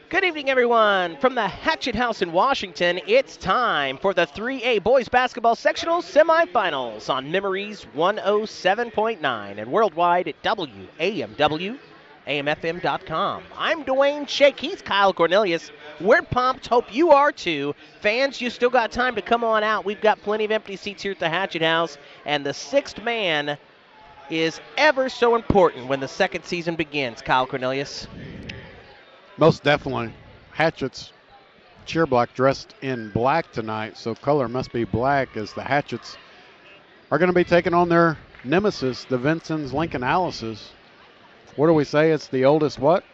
Good evening, everyone. From the Hatchet House in Washington, it's time for the 3A Boys Basketball Sectionals Semifinals on Memories 107.9 and worldwide at WAMW, AMFM.com. I'm Dwayne Shake. He's Kyle Cornelius. We're pumped. Hope you are too. Fans, you still got time to come on out. We've got plenty of empty seats here at the Hatchet House, and the sixth man is ever so important when the second season begins. Kyle Cornelius. Most definitely. Hatchet's cheer block dressed in black tonight, so color must be black as the Hatchets are going to be taking on their nemesis, the Vincennes Lincoln Alice's. What do we say? It's the oldest what?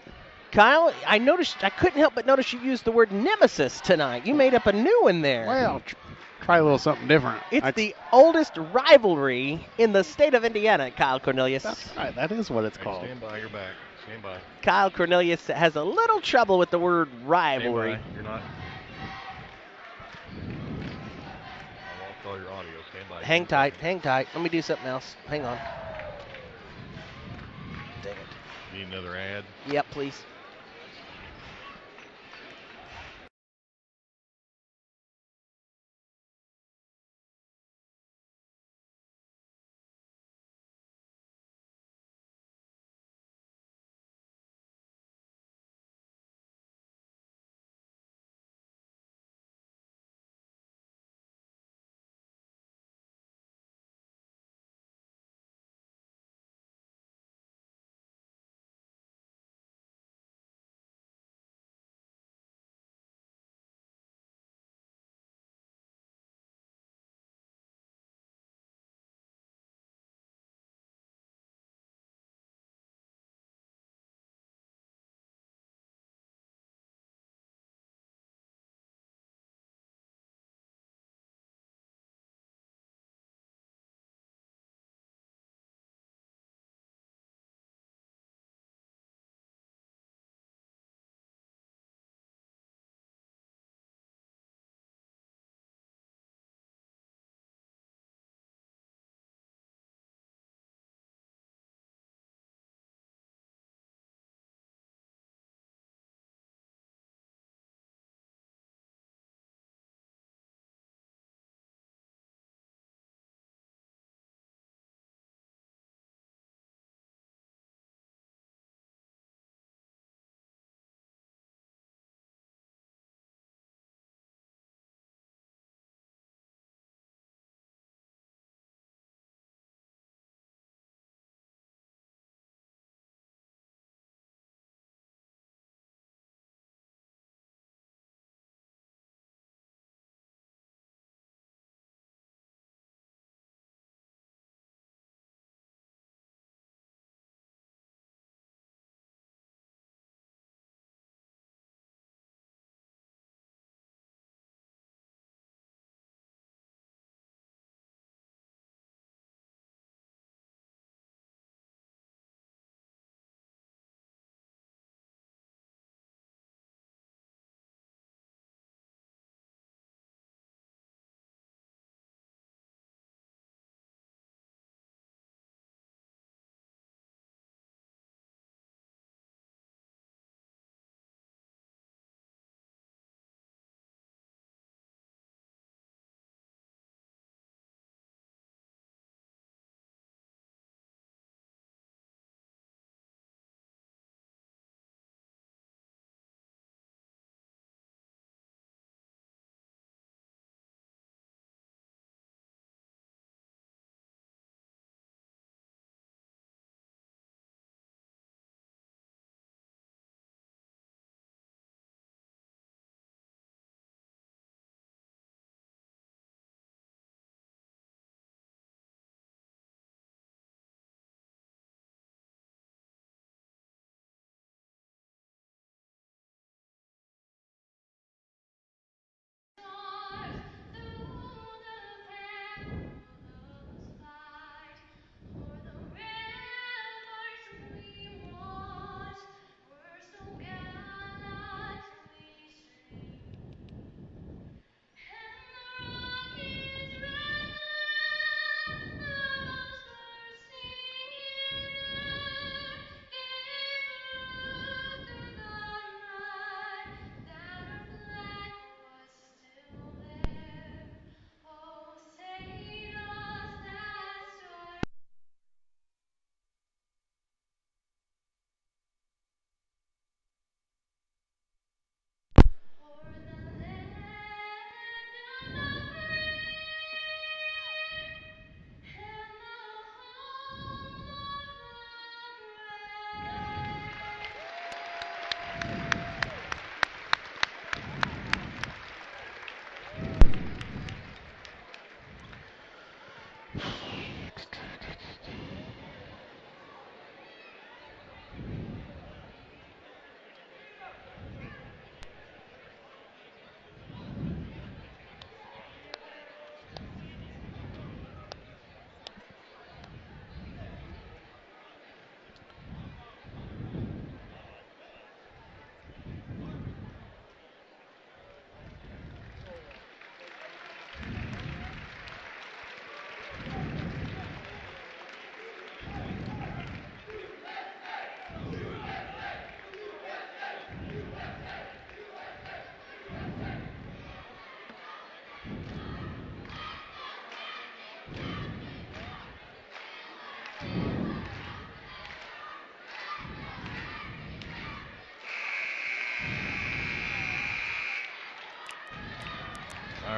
Kyle, I couldn't help but notice you used the word nemesis tonight. You made up a new one there. Well, try a little something different. It's the oldest rivalry in the state of Indiana, Kyle Cornelius. That's right. That is what it's called. Stand by, you're back. Stand by. Kyle Cornelius has a little trouble with the word rivalry. Stand by. You're not. I won't call your audio. Stand by. Hang tight, hang tight. Let me do something else. Hang on. Dang it. Need another ad? Yep, please.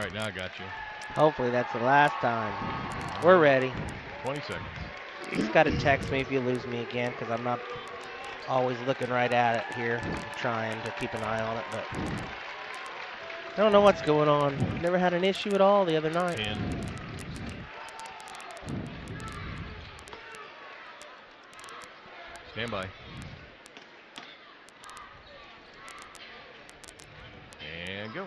right, now I got you. Hopefully that's the last time. We're ready. 20 seconds. You just got to text me if you lose me again, because I'm not always looking right at it here. I'm trying to keep an eye on it, but I don't know what's going on. Never had an issue at all the other night. 10. Stand by. And go.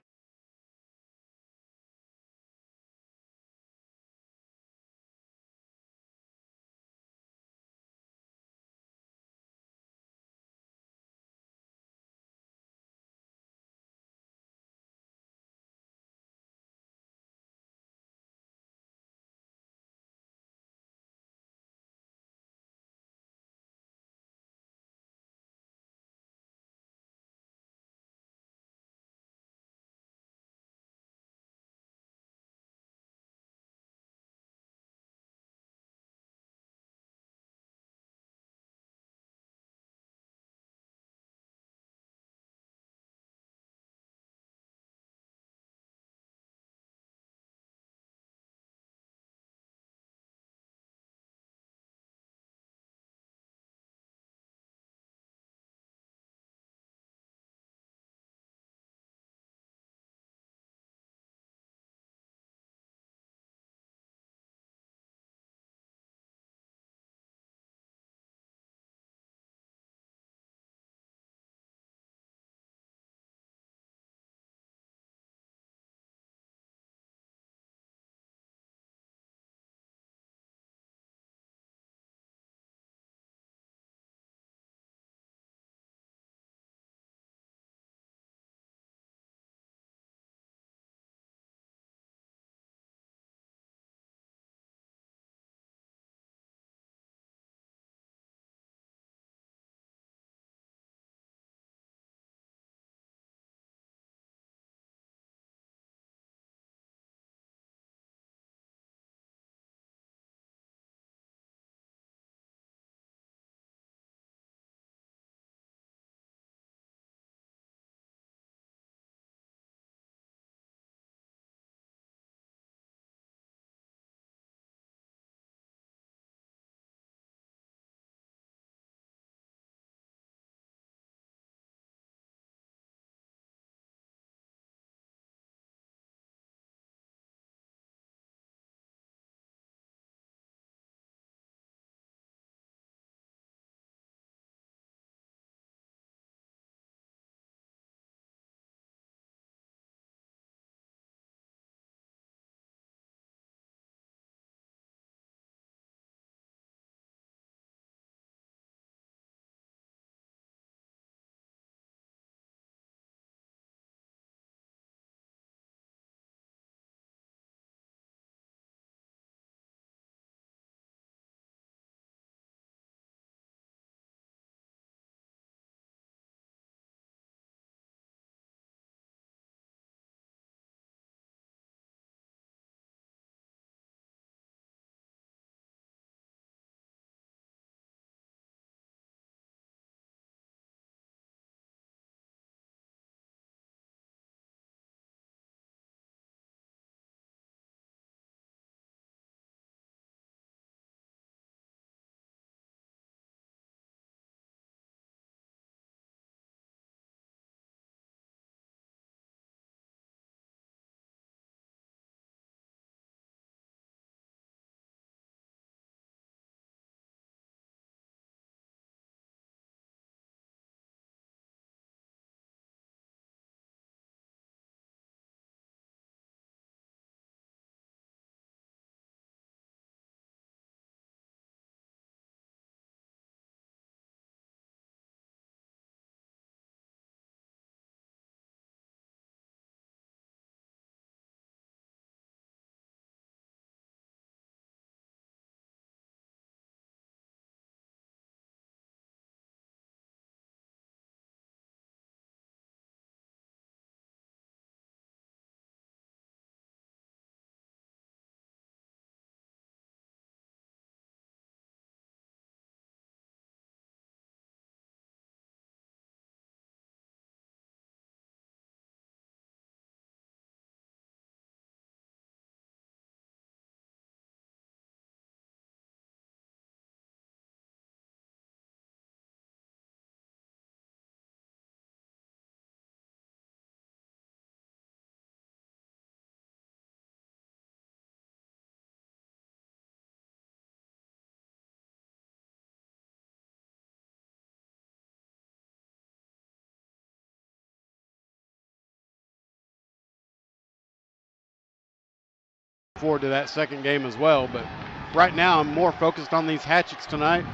forward to that second game as well. But right now, I'm more focused on these Hatchets tonight.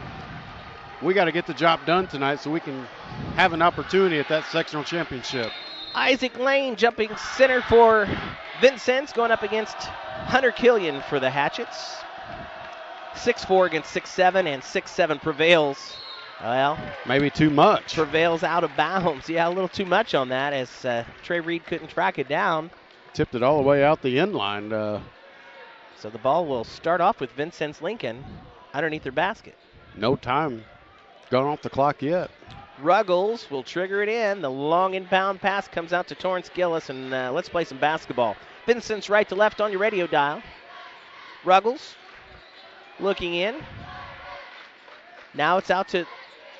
We got to get the job done tonight so we can have an opportunity at that sectional championship. Isaac Lane jumping center for Vincennes, going up against Hunter Killian for the Hatchets. 6'4" against 6'7", and 6'7" prevails. Well, maybe too much. Prevails out of bounds. Yeah, a little too much on that as Trey Reed couldn't track it down. Tipped it all the way out the end line. So the ball will start off with Vincennes Lincoln underneath their basket. No time gone off the clock yet. Ruggles will trigger it in. The long inbound pass comes out to Torrance Gillis, and let's play some basketball. Vincennes right to left on your radio dial. Ruggles looking in. Now it's out to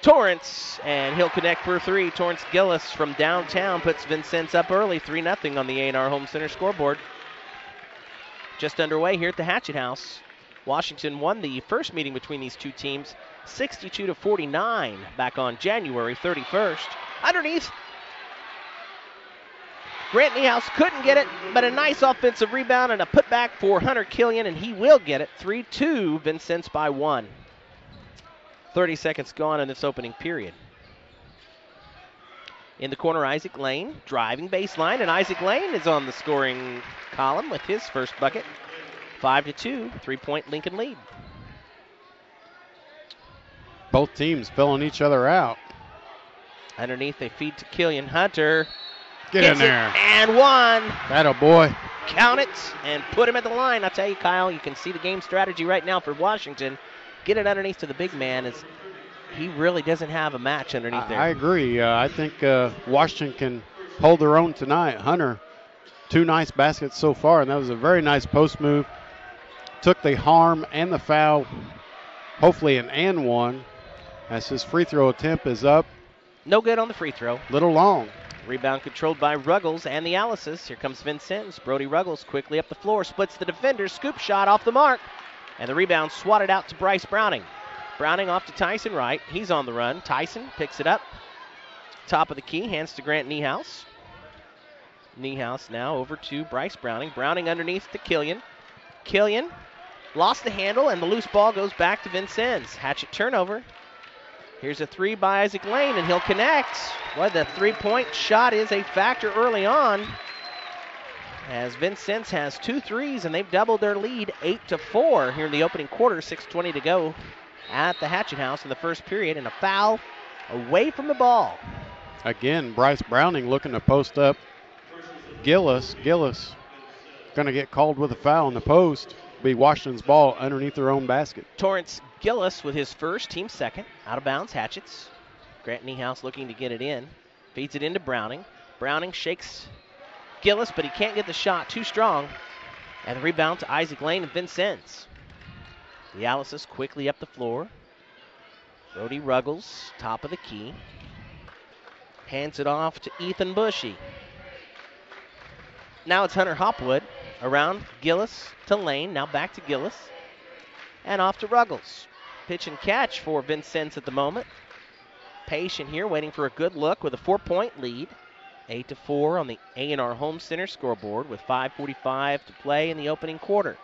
Torrance, and he'll connect for 3. Torrance Gillis from downtown puts Vincennes up early, 3-0 on the A&R Home Center scoreboard. Just underway here at the Hatchet House. Washington won the first meeting between these two teams 62-49 back on January 31st. Underneath, Grant Niehaus couldn't get it, but a nice offensive rebound and a putback for Hunter Killian, and he will get it. 3-2, Vincennes by 1. 30 seconds gone in this opening period. In the corner, Isaac Lane driving baseline, and Isaac Lane is on the scoring column with his first bucket. 5-2, 3-point Lincoln lead. Both teams filling each other out. Underneath, they feed to Killian. Hunter Get in there. And one. That a boy. Count it and put him at the line. I'll tell you, Kyle, you can see the game strategy right now for Washington. Get it underneath to the big man. As he really doesn't have a match underneath there. I agree. I think Washington can hold their own tonight. Hunter, 2 nice baskets so far, and that was a very nice post move. Took the harm and the foul, hopefully an and one, as his free throw attempt is up. No good on the free throw. Little long. Rebound controlled by Ruggles and the Alice's. Here comes Vincennes. Brody Ruggles quickly up the floor, splits the defender, scoop shot off the mark. And the rebound swatted out to Bryce Browning. Browning off to Tyson Wright. He's on the run. Tyson picks it up. Top of the key, hands to Grant Niehaus. Niehaus now over to Bryce Browning. Browning underneath to Killian. Killian lost the handle, and the loose ball goes back to Vincennes. Hatchet turnover. Here's a 3 by Isaac Lane, and he'll connect. Well, the 3-point shot is a factor early on, as Vincennes has 2 threes, and they've doubled their lead 8-4 here in the opening quarter. 6:20 to go at the Hatchet House in the first period, and a foul away from the ball. Again, Bryce Browning looking to post up Gillis. Gillis going to get called with a foul in the post. Be Washington's ball underneath their own basket. Torrance Gillis with his first, team second. Out of bounds, Hatchets. Grant Niehaus looking to get it in. Feeds it into Browning. Browning shakes Gillis, but he can't get the shot. Too strong. And the rebound to Isaac Lane and Vincennes. The Alice's quickly up the floor. Brody Ruggles, top of the key. Hands it off to Ethan Bushy. Now it's Hunter Hopwood. Around Gillis to Lane. Now back to Gillis. And off to Ruggles. Pitch and catch for Vincennes at the moment. Patient here, waiting for a good look with a 4-point lead. 8-4 on the A&R Home Center scoreboard with 5:45 to play in the opening quarter.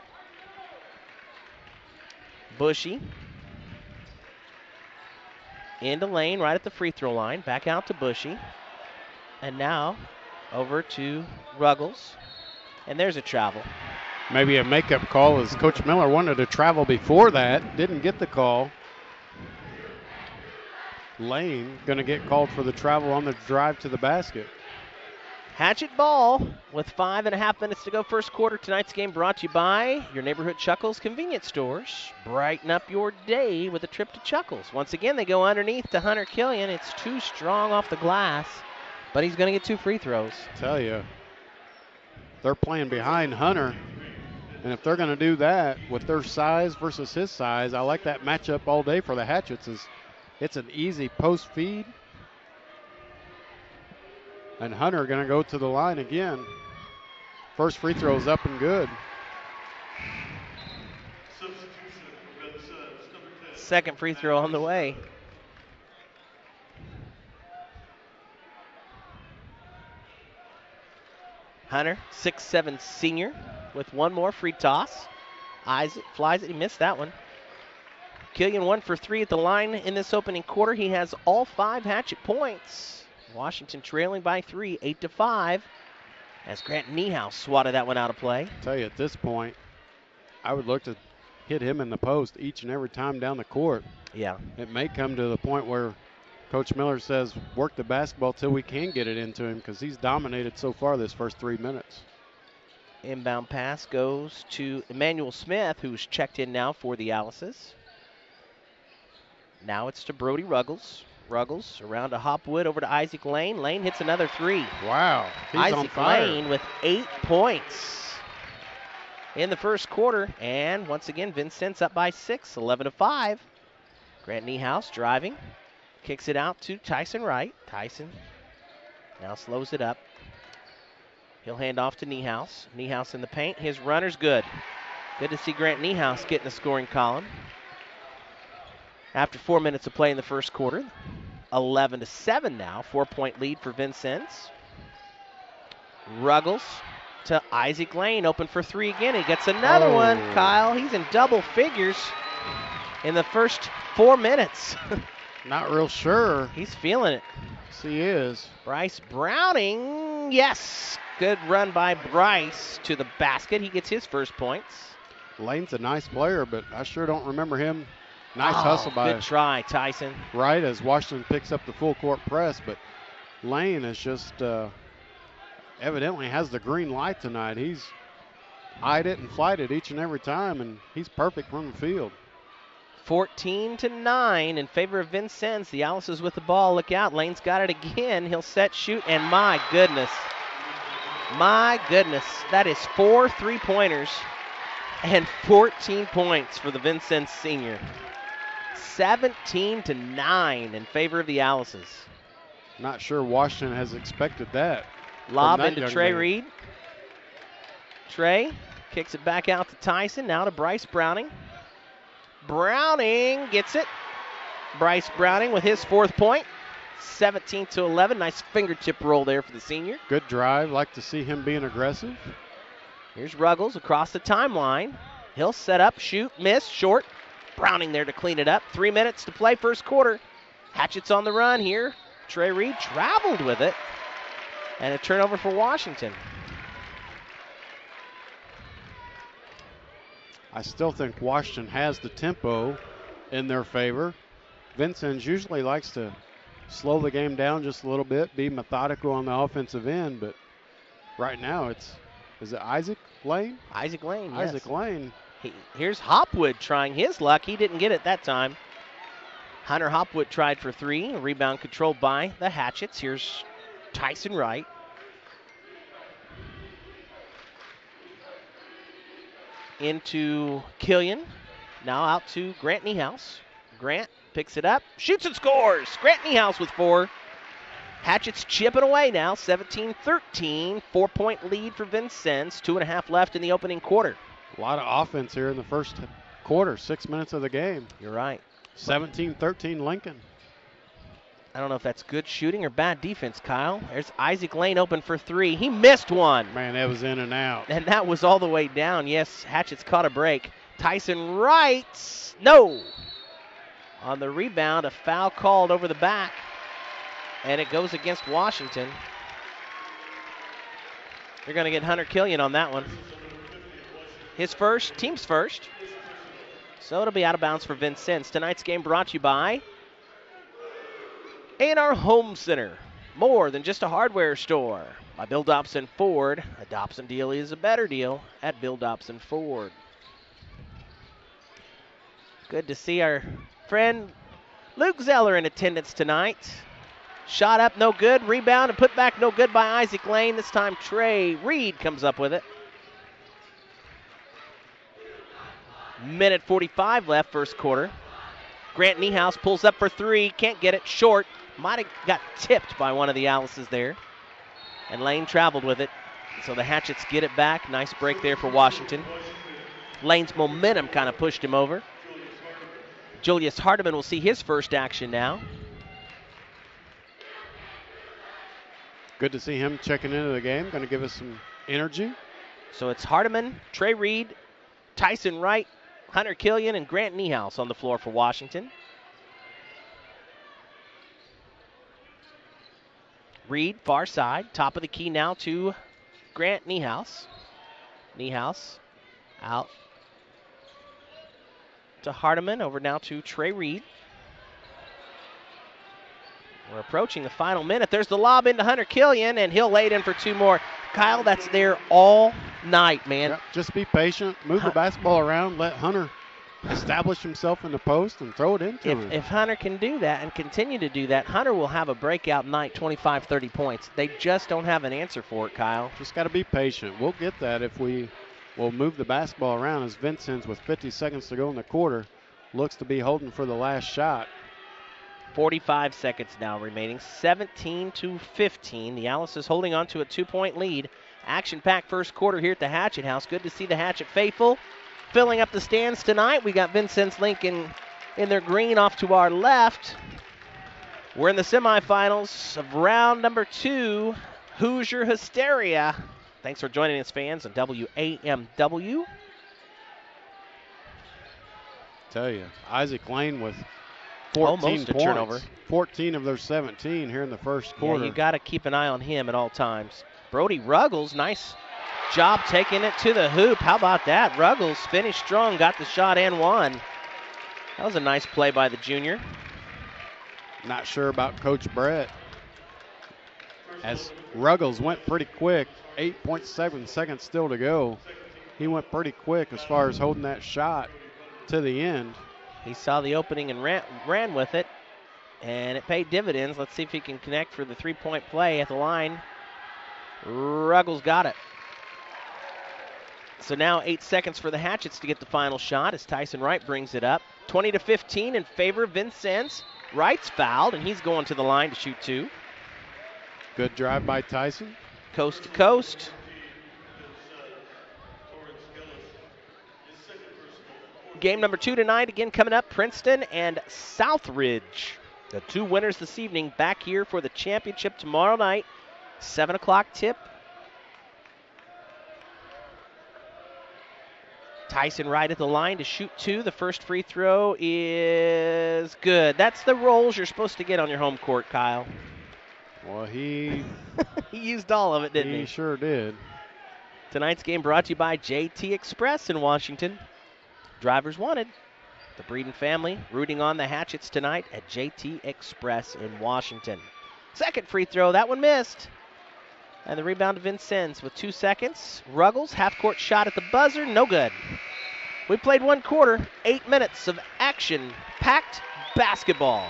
Bushy. Into Lane right at the free throw line. Back out to Bushy. And now over to Ruggles. And there's a travel. Maybe a makeup call, as Coach Miller wanted to travel before that. Didn't get the call. Lane going to get called for the travel on the drive to the basket. Hatchet ball with 5.5 minutes to go first quarter. Tonight's game brought to you by your neighborhood Chuckles convenience stores. Brighten up your day with a trip to Chuckles. Once again, they go underneath to Hunter Killian. It's too strong off the glass, but he's going to get 2 free throws. Tell you, they're playing behind Hunter, and if they're going to do that with their size versus his size, I like that matchup all day for the Hatchets. It's an easy post feed. And Hunter going to go to the line again. First free throw is up and good. Second free throw on the way. Hunter, 6'7" senior, with one more free toss. Isaac flies it. He missed that one. Killian 1 for 3 at the line in this opening quarter. He has all 5 Hatchet points. Washington trailing by 3, 8-5, as Grant Niehaus swatted that one out of play. I tell you, at this point, I would look to hit him in the post each and every time down the court. Yeah. It may come to the point where Coach Miller says, work the basketball till we can get it into him, because he's dominated so far this first 3 minutes. Inbound pass goes to Emmanuel Smith, who's checked in now for the Alice's. Now it's to Brody Ruggles. Ruggles around to Hopwood, over to Isaac Lane. Lane hits another 3. Wow, he's Isaac on fire. Lane with 8 points in the first quarter. And once again, Vincennes up by 6, 11-5. Grant Niehaus driving. Kicks it out to Tyson Wright. Tyson now slows it up. He'll hand off to Niehaus. Niehaus in the paint. His runner's good. Good to see Grant Niehaus get in the scoring column. After 4 minutes of play in the first quarter, 11-7 now. 4-point lead for Vincennes. Ruggles to Isaac Lane, open for 3 again. He gets another one, Kyle. He's in double figures in the first 4 minutes. Not real sure. He's feeling it. Yes, he is. Bryce Browning, yes. Good run by Bryce to the basket. He gets his first points. Lane's a nice player, but I sure don't remember him. Nice hustle by good try, Tyson. Wright as Washington picks up the full court press, but Lane is just evidently has the green light tonight. He's eyed it and flighted each and every time, and he's perfect from the field. 14-9 in favor of Vincennes. The Alice's with the ball. Look out. Lane's got it again. He'll set, shoot, and my goodness. My goodness. That is 4 3-pointers and 14 points for the Vincennes senior. 17-9 in favor of the Alice's. Not sure Washington has expected that. Lob into Trey Reed. Trey kicks it back out to Tyson. Now to Bryce Browning. Browning gets it. Bryce Browning with his 4th point. 17-11. Nice fingertip roll there for the senior. Good drive. Like to see him being aggressive. Here's Ruggles across the timeline. He'll set up, shoot, miss, short. Browning there to clean it up. 3 minutes to play first quarter. Hatchet's on the run here. Trey Reed traveled with it. And a turnover for Washington. I still think Washington has the tempo in their favor. Vincennes usually likes to slow the game down just a little bit, be methodical on the offensive end, but right now is it Isaac Lane? Isaac Lane, yes. Isaac Lane. Here's Hopwood trying his luck. He didn't get it that time. Hunter Hopwood tried for 3. A rebound controlled by the Hatchets. Here's Tyson Wright. Into Killian. Now out to Grant Niehaus. Grant picks it up, shoots and scores. Grant Niehaus with 4. Hatchet's chipping away now, 17-13. 4-point lead for Vincennes. 2.5 left in the opening quarter. A lot of offense here in the first quarter, 6 minutes of the game. You're right. 17-13 Lincoln. I don't know if that's good shooting or bad defense, Kyle. There's Isaac Lane open for 3. He missed one. Man, that was in and out. And that was all the way down. Yes, Hatchet's caught a break. Tyson Wright, no. On the rebound, a foul called over the back. And it goes against Washington. They're going to get Hunter Killian on that one. His first, team's first. So it'll be out of bounds for Vincennes. Tonight's game brought to you by A&R Home Center. More than just a hardware store. By Bill Dobson Ford. A Dobson deal is a better deal at Bill Dobson Ford. Good to see our friend Luke Zeller in attendance tonight. Shot up, no good. Rebound and put back, no good by Isaac Lane. This time Trey Reed comes up with it. Minute 45 left, first quarter. Grant Niehaus pulls up for 3. Can't get it. Short. Might have got tipped by one of the Alice's there. And Lane traveled with it. So the Hatchets get it back. Nice break there for Washington. Lane's momentum kind of pushed him over. Julius Hardiman will see his first action now. Good to see him checking into the game. Going to give us some energy. So it's Hardiman, Trey Reed, Tyson Wright, Hunter Killian, and Grant Niehaus on the floor for Washington. Reed, far side, top of the key now to Grant Niehaus. Niehaus out to Hardiman, over now to Trey Reed. We're approaching the final minute. There's the lob into Hunter Killian, and he'll lay it in for 2 more. Kyle, that's there all night, man. Yep, just be patient, move the basketball around, let Hunter establish himself in the post and throw it into him. If Hunter can do that and continue to do that, Hunter will have a breakout night, 25, 30 points. They just don't have an answer for it, Kyle. Just got to be patient. We'll get that if we'll move the basketball around as Vincennes, with 50 seconds to go in the quarter, looks to be holding for the last shot. 45 seconds now remaining, 17-15. The Alice is holding on to a 2-point lead. Action-packed first quarter here at the Hatchet House. Good to see the Hatchet faithful filling up the stands tonight. We got Vincennes Lincoln in their green off to our left. We're in the semifinals of round number 2, Hoosier Hysteria. Thanks for joining us, fans, on WAMW. Tell you, Isaac Lane with 14 Almost a points. turnover. 14 of their 17 here in the first quarter. Yeah, you got to keep an eye on him at all times. Brody Ruggles, nice job taking it to the hoop. How about that? Ruggles finished strong, got the shot and won. That was a nice play by the junior. Not sure about Coach Brett, as Ruggles went pretty quick. 8.7 seconds still to go. He went pretty quick as far as holding that shot to the end. He saw the opening and ran with it, and it paid dividends. Let's see if he can connect for the 3-point play at the line. Ruggles got it. So now 8 seconds for the Hatchets to get the final shot as Tyson Wright brings it up. 20-15 in favor of Vincennes. Wright's fouled, and he's going to the line to shoot 2. Good drive by Tyson. Coast to coast. Game number 2 tonight, again coming up, Princeton and Southridge. The 2 winners this evening back here for the championship tomorrow night. 7 o'clock tip. Tyson Wright at the line to shoot 2. The first free throw is good. That's the rolls you're supposed to get on your home court, Kyle. Well, he used all of it, didn't he? He sure did. Tonight's game brought to you by JT Express in Washington. Drivers wanted. The Breeden family rooting on the Hatchets tonight at JT Express in Washington. Second free throw, that one missed. And the rebound to Vincennes with 2 seconds. Ruggles, half-court shot at the buzzer, no good. We played 1 quarter, 8 minutes of action-packed basketball.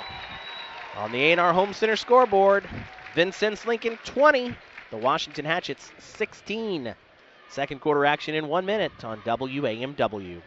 On the A&R Home Center scoreboard, Vincennes Lincoln 20, the Washington Hatchets 16. Second quarter action in 1 minute on WAMW.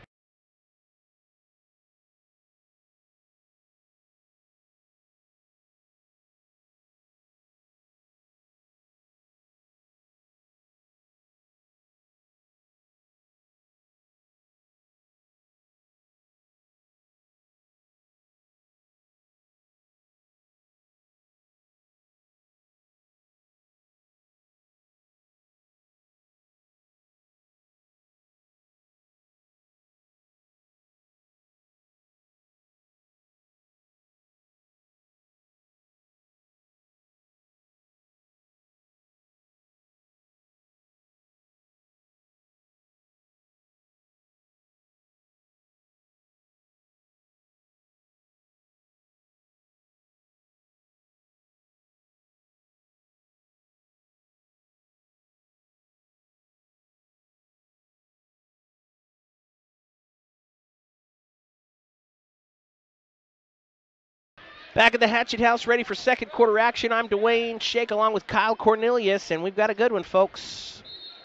Back at the Hatchet House, ready for second quarter action. I'm Dwayne Shake along with Kyle Cornelius, and we've got a good one, folks.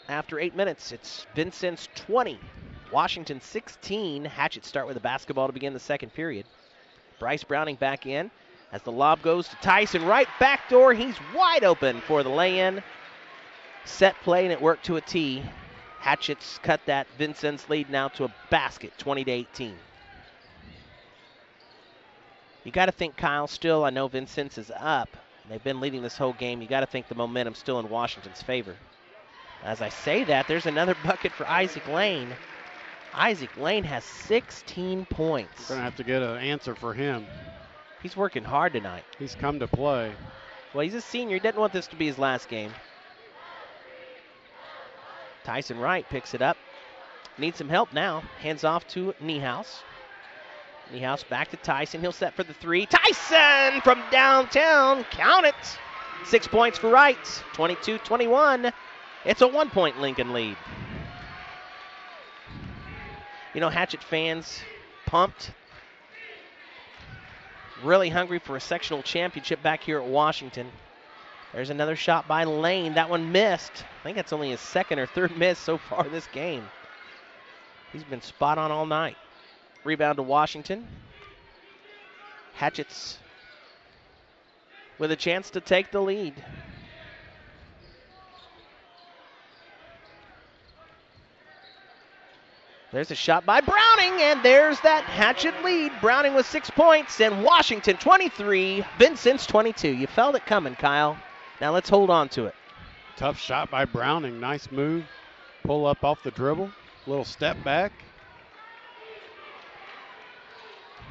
After 8 minutes, it's Vincennes 20, Washington 16. Hatchets start with the basketball to begin the second period. Bryce Browning back in as the lob goes to Tyson Wright. Backdoor, he's wide open for the lay-in. Set play, and it worked to a tee. Hatchets cut that Vincennes lead now to a basket, 20-18. You got to think, Kyle, still, I know Vincennes is up. They've been leading this whole game. You got to think the momentum's still in Washington's favor. As I say that, there's another bucket for Isaac Lane. Isaac Lane has 16 points. Going to have to get an answer for him. He's working hard tonight. He's come to play. Well, he's a senior. He doesn't want this to be his last game. Tyson Wright picks it up. Needs some help now. Hands off to Niehaus. Niehaus back to Tyson. He'll set for the three. Tyson from downtown. Count it. 6 points for Wright. 22-21. It's a 1 point Lincoln lead. You know, Hatchet fans pumped. Really hungry for a sectional championship back here at Washington. There's another shot by Lane. That one missed. I think that's only his second or third miss so far this game. He's been spot on all night. Rebound to Washington. Hatchets with a chance to take the lead. There's a shot by Browning, and there's that Hatchet lead. Browning with 6 points, and Washington 23, Vincennes 22. You felt it coming, Kyle. Now let's hold on to it. Tough shot by Browning. Nice move. Pull up off the dribble. Little step back.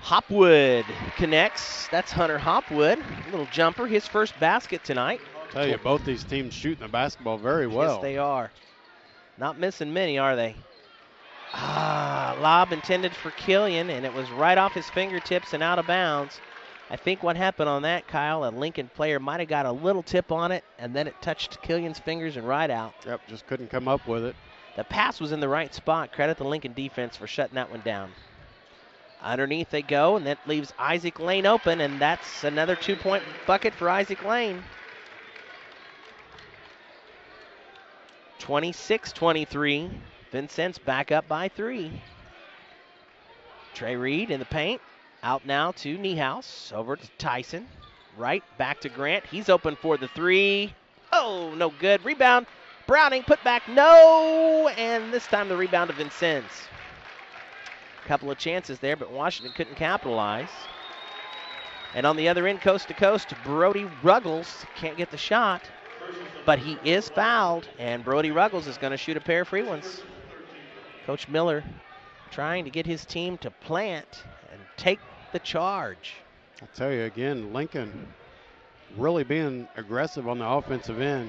Hopwood connects. That's Hunter Hopwood. Little jumper, his first basket tonight. Tell you, both these teams shooting the basketball very well. Yes, they are. Not missing many, are they? Lob intended for Killian, and it was right off his fingertips and out of bounds. I think what happened on that, Kyle, a Lincoln player might have got a little tip on it, and then it touched Killian's fingers and right out. Yep, just couldn't come up with it. The pass was in the right spot. Credit the Lincoln defense for shutting that one down. Underneath they go, and that leaves Isaac Lane open, and that's another 2 point bucket for Isaac Lane. 26-23. Vincennes back up by 3. Trey Reed in the paint. Out now to Niehaus. Over to Tyson. Right back to Grant. He's open for the 3. Oh, no good. Rebound. Browning put back. No. And this time the rebound to Vincennes. Couple of chances there, but Washington couldn't capitalize. And on the other end, coast to coast, Brody Ruggles can't get the shot, but he is fouled, and Brody Ruggles is going to shoot a pair of free ones. Coach Miller trying to get his team to plant and take the charge. I'll tell you again, Lincoln really being aggressive on the offensive end.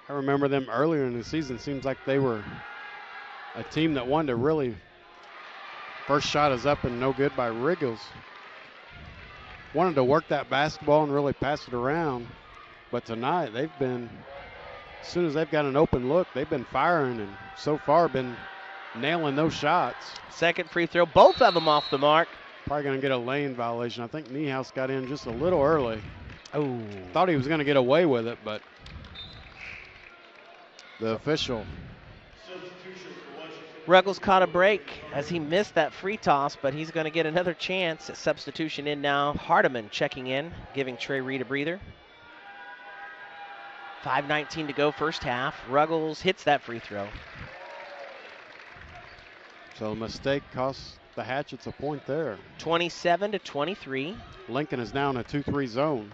I remember them earlier in the season. Seems like they were a team that wanted to really. First shot is up and no good by Ruggles. Wanted to work that basketball and really pass it around. But tonight they've been, as soon as they've got an open look, they've been firing and so far been nailing those shots. Second free throw, both of them off the mark. Probably going to get a lane violation. I think Niehaus got in just a little early. Oh. Thought he was going to get away with it, but the official. Ruggles caught a break as he missed that free toss, but he's going to get another chance. At substitution in now. Hardiman checking in, giving Trey Reed a breather. 5:19 to go first half. Ruggles hits that free throw. So a mistake costs the Hatchets a point there. 27-23. Lincoln is now in a 2-3 zone.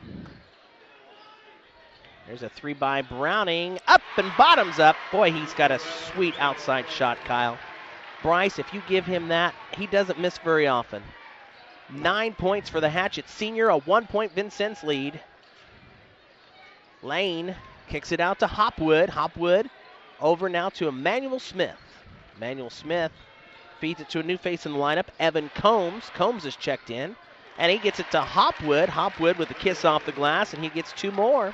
There's a 3 by Browning. Up and bottoms up. Boy, he's got a sweet outside shot, Kyle. Bryce, if you give him that, he doesn't miss very often. 9 points for the Hatchet senior, a 1 point Vincennes lead. Lane kicks it out to Hopwood. Hopwood over now to Emmanuel Smith. Emmanuel Smith feeds it to a new face in the lineup, Evan Combs. Combs is checked in, and he gets it to Hopwood. Hopwood with a kiss off the glass, and he gets 2 more.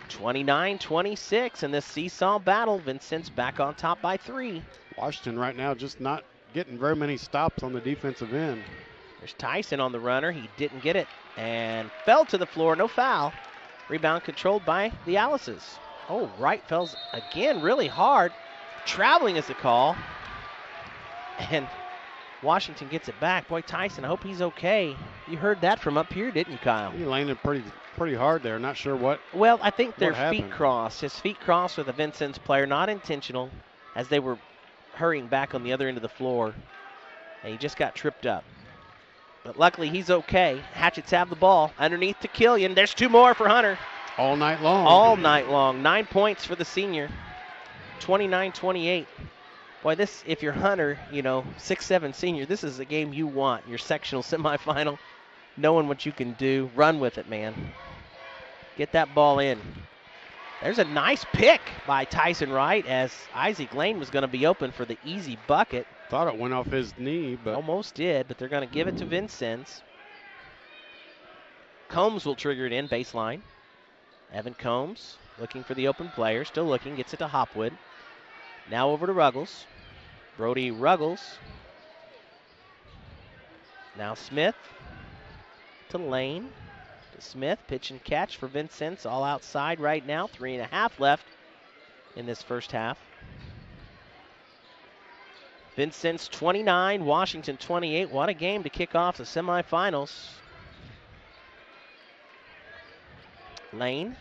29-26 in this seesaw battle. Vincennes back on top by 3. Washington right now just not getting very many stops on the defensive end. There's Tyson on the runner. He didn't get it and fell to the floor. No foul. Rebound controlled by the Alices. Oh, Wright fell again really hard. Traveling is the call. And Washington gets it back. Boy, Tyson, I hope he's okay. You heard that from up here, didn't you, Kyle? He landed pretty hard there. Not sure what. Well, I think their happened. feet crossed. His feet crossed with a Vincennes player, not intentional, as they were hurrying back on the other end of the floor. And he just got tripped up. But luckily, he's okay. Hatchets have the ball. Underneath to Killian. There's 2 more for Hunter. All night long. All night long. 9 points for the senior. 29-28. Boy, this, if you're Hunter, 6'7" senior, this is the game you want. Your sectional semifinal, knowing what you can do. Run with it, man. Get that ball in. There's a nice pick by Tyson Wright as Isaac Lane was going to be open for the easy bucket. Thought it went off his knee, but almost did, but they're going to give it to Vincennes. Combs will trigger it in, baseline. Evan Combs looking for the open player, still looking, gets it to Hopwood. Now over to Ruggles. Brody Ruggles. Now Smith to Lane. To Smith, pitch and catch for Vincennes, all outside right now. 3.5 left in this first half. Vincennes 29, Washington 28. What a game to kick off the semifinals. Lane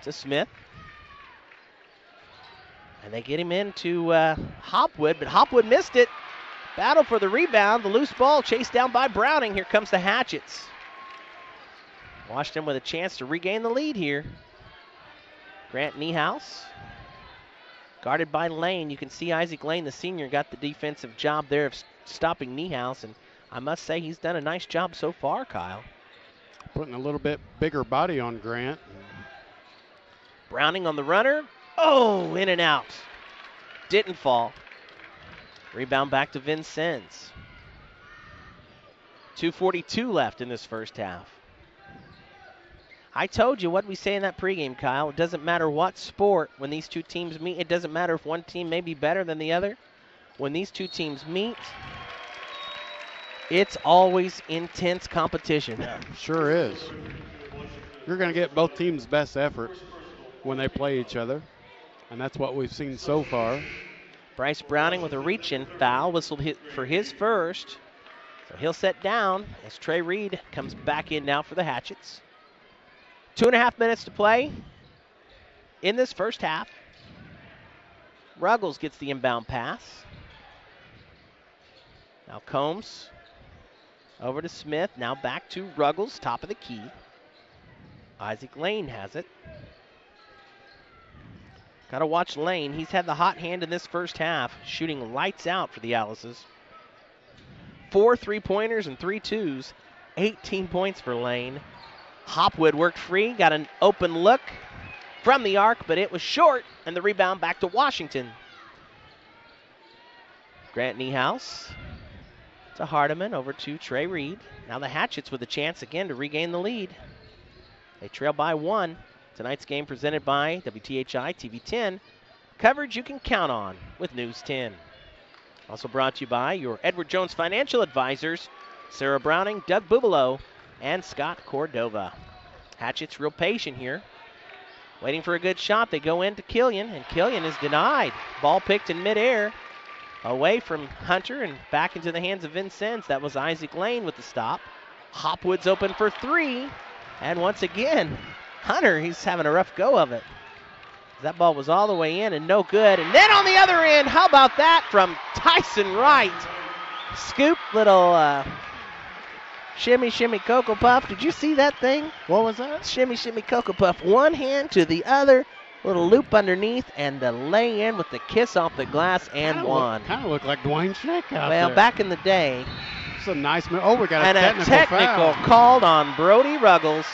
to Smith. And they get him into Hopwood, but Hopwood missed it. Battle for the rebound. The loose ball chased down by Browning. Here comes the Hatchets. Washington with a chance to regain the lead here. Grant Niehaus. Guarded by Lane. You can see Isaac Lane, the senior, got the defensive job there of stopping Niehaus. And I must say he's done a nice job so far, Kyle. Putting a little bit bigger body on Grant. Browning on the runner. Oh, in and out. Didn't fall. Rebound back to Vincennes. 2:42 left in this first half. I told you what we say in that pregame, Kyle. It doesn't matter what sport when these two teams meet. It doesn't matter if one team may be better than the other. When these two teams meet, it's always intense competition. Sure is. You're going to get both teams' best effort when they play each other, and that's what we've seen so far. Bryce Browning with a reach-in foul, whistled for his first. So he'll set down as Trey Reed comes back in now for the Hatchets. 2.5 minutes to play in this first half. Ruggles gets the inbound pass. Now Combs over to Smith. Now back to Ruggles, top of the key. Isaac Lane has it. Got to watch Lane. He's had the hot hand in this first half, shooting lights out for the Alice's. 4 3-pointers and 3 twos. 18 points for Lane. Hopwood worked free, got an open look from the arc, but it was short, and the rebound back to Washington. Grant Niehaus to Hardiman, over to Trey Reed. Now the Hatchets with a chance again to regain the lead. They trail by 1. Tonight's game presented by WTHI TV 10. Coverage you can count on with News 10. Also brought to you by your Edward Jones Financial Advisors, Sarah Browning, Doug Bubalo, and Scott Cordova. Hatchet's real patient here. Waiting for a good shot. They go into Killian, and Killian is denied. Ball picked in midair. Away from Hunter and back into the hands of Vincennes. That was Isaac Lane with the stop. Hopwood's open for 3. And once again, Hunter, he's having a rough go of it. That ball was all the way in and no good. And then on the other end, how about that from Tyson Wright? Scoop, little shimmy, shimmy, Cocoa Puff. Did you see that thing? What was that? Shimmy, shimmy, Cocoa Puff. One hand to the other, little loop underneath, and the lay in with the kiss off the glass and one. Kind of looked like Dwayne Schnick out there. Well, back in the day. It's a nice move. Oh, we got and a technical foul called on Brody Ruggles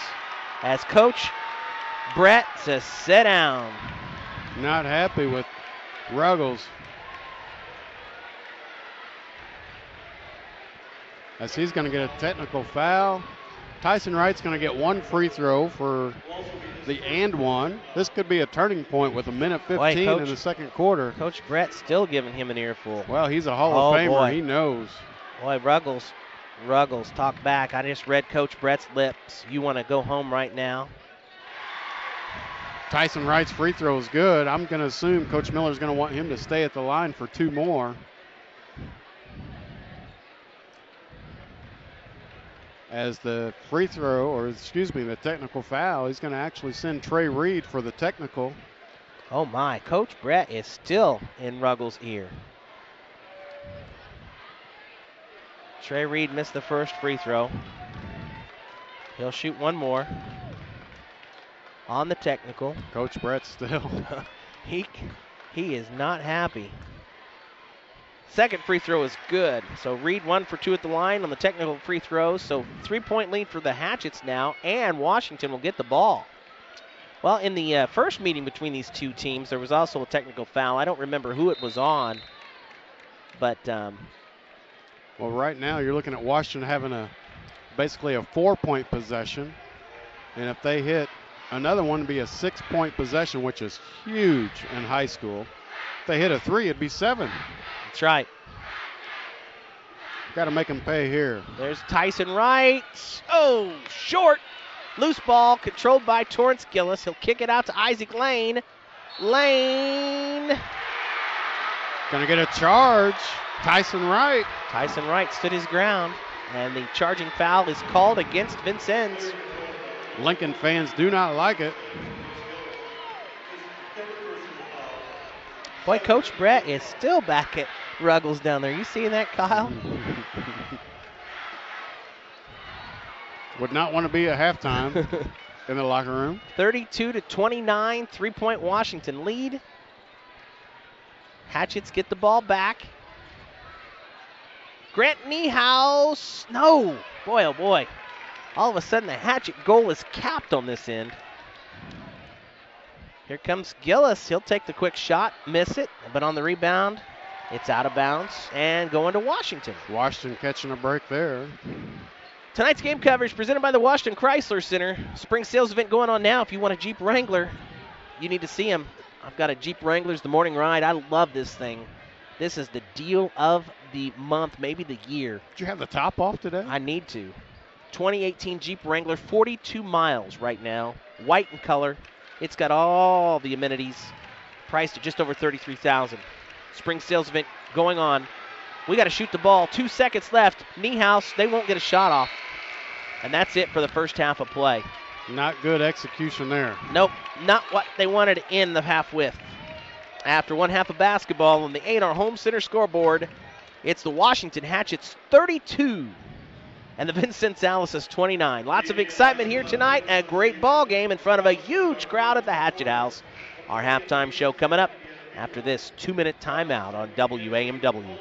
as Coach Brett says sit down. Not happy with Ruggles. As he's going to get a technical foul. Tyson Wright's going to get 1 free throw for the and one. This could be a turning point with 1:15 in the second quarter. Coach Brett still giving him an earful. Well, he's a Hall of Famer. Boy. He knows. Boy, Ruggles, talk back. I just read Coach Brett's lips. You want to go home right now? Tyson Wright's free throw is good. I'm going to assume Coach Miller's going to want him to stay at the line for 2 more. As the free throw, or excuse me, the technical foul, he's going to actually send Trey Reed for the technical. Oh my, Coach Brett is still in Ruggles' ear. Trey Reed missed the first free throw. He'll shoot one more on the technical. Coach Brett still. He is not happy. Second free throw is good. So Reed 1 for 2 at the line on the technical free throws. So 3-point lead for the Hatchets now, and Washington will get the ball. Well, in the first meeting between these two teams, there was also a technical foul. I don't remember who it was on, but well, right now you're looking at Washington having basically a 4-point possession, and if they hit another one, it'd be a 6-point possession, which is huge in high school. If they hit a 3, it'd be 7. That's right. Got to make them pay here. There's Tyson Wright. Oh, short. Loose ball controlled by Torrance Gillis. He'll kick it out to Isaac Lane. Lane. Going to get a charge. Tyson Wright. Tyson Wright stood his ground, and the charging foul is called against Vincennes. Lincoln fans do not like it. Boy, Coach Brett is still back at Ruggles down there. You seeing that, Kyle? Would not want to be at halftime in the locker room. 32-29, 3-point Washington lead. Hatchets get the ball back. Grant Niehaus. No. Boy, oh boy. All of a sudden, the Hatchet goal is capped on this end. Here comes Gillis. He'll take the quick shot, miss it, but on the rebound, it's out of bounds and going to Washington. Washington catching a break there. Tonight's game coverage presented by the Washington Chrysler Center. Spring sales event going on now. If you want a Jeep Wrangler, you need to see them. I've got a Jeep Wrangler's the morning ride. I love this thing. This is the deal of the month, maybe the year. Did you have the top off today? I need to. 2018 Jeep Wrangler, 42 miles right now. White in color. It's got all the amenities. Priced at just over $33,000. Spring sales event going on. We got to shoot the ball. 2 seconds left. Niehaus, they won't get a shot off. And that's it for the first half of play. Not good execution there. Nope, not what they wanted in the half with. After one half of basketball on the A&R Home Center scoreboard, it's the Washington Hatchets 32 and the Vincennes Alice's 29. Lots of excitement here tonight. A great ball game in front of a huge crowd at the Hatchet House. Our halftime show coming up after this 2-minute timeout on WAMW.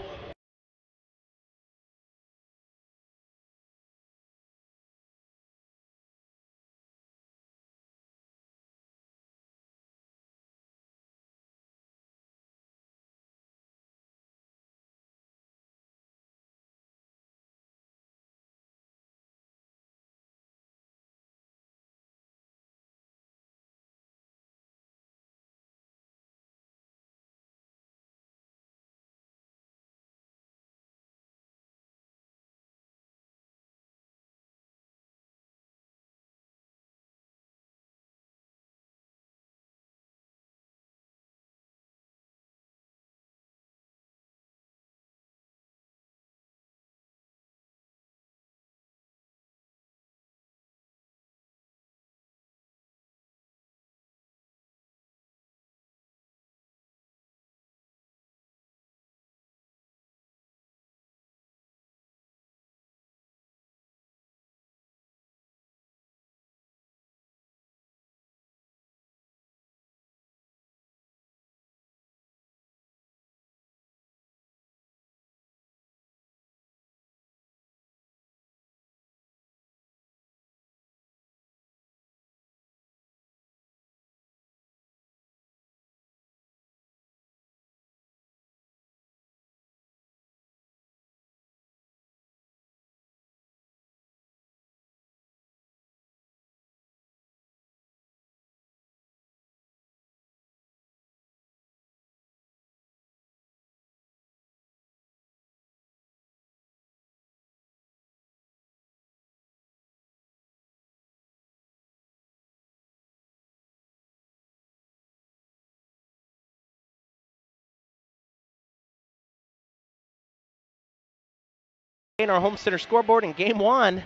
In our Home Center scoreboard in Game 1,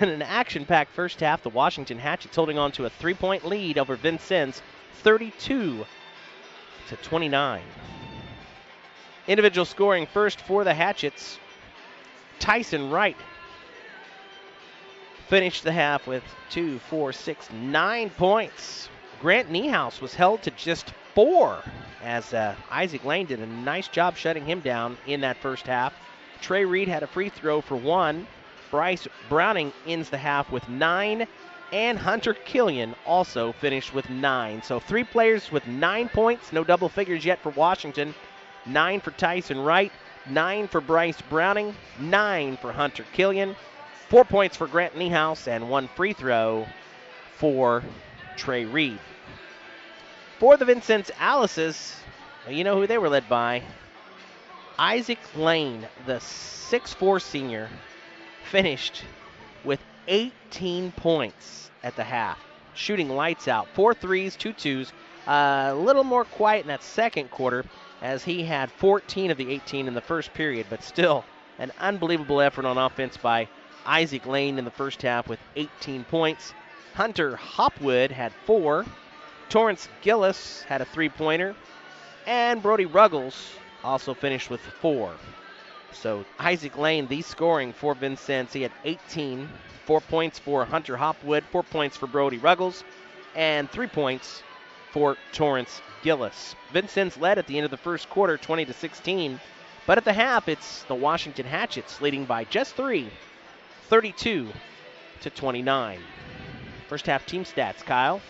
in an action-packed first half, the Washington Hatchets holding on to a 3-point lead over Vincennes, 32-29. Individual scoring first for the Hatchets. Tyson Wright, finished the half with 9 points. Grant Niehaus was held to just 4 as Isaac Lane did a nice job shutting him down in that first half. Trey Reed had a free throw for 1. Bryce Browning ends the half with 9. And Hunter Killian also finished with 9. So 3 players with 9 points. No double figures yet for Washington. 9 for Tyson Wright. 9 for Bryce Browning. 9 for Hunter Killian. 4 points for Grant Niehaus. And 1 free throw for Trey Reed. For the Vincennes Alice's, well, you know who they were led by. Isaac Lane, the 6'4 senior, finished with 18 points at the half, shooting lights out. 4 threes, 2 twos. A little more quiet in that second quarter as he had 14 of the 18 in the first period, but still an unbelievable effort on offense by Isaac Lane in the first half with 18 points. Hunter Hopwood had 4. Torrance Gillis had a 3-pointer. And Brody Ruggles also finished with 4. So Isaac Lane, the scoring for Vincennes. He had 18, 4 points for Hunter Hopwood, 4 points for Brody Ruggles, and 3 points for Torrance Gillis. Vincennes led at the end of the first quarter, 20-16. But at the half, it's the Washington Hatchets leading by just 3, 32-29. First half team stats, Kyle.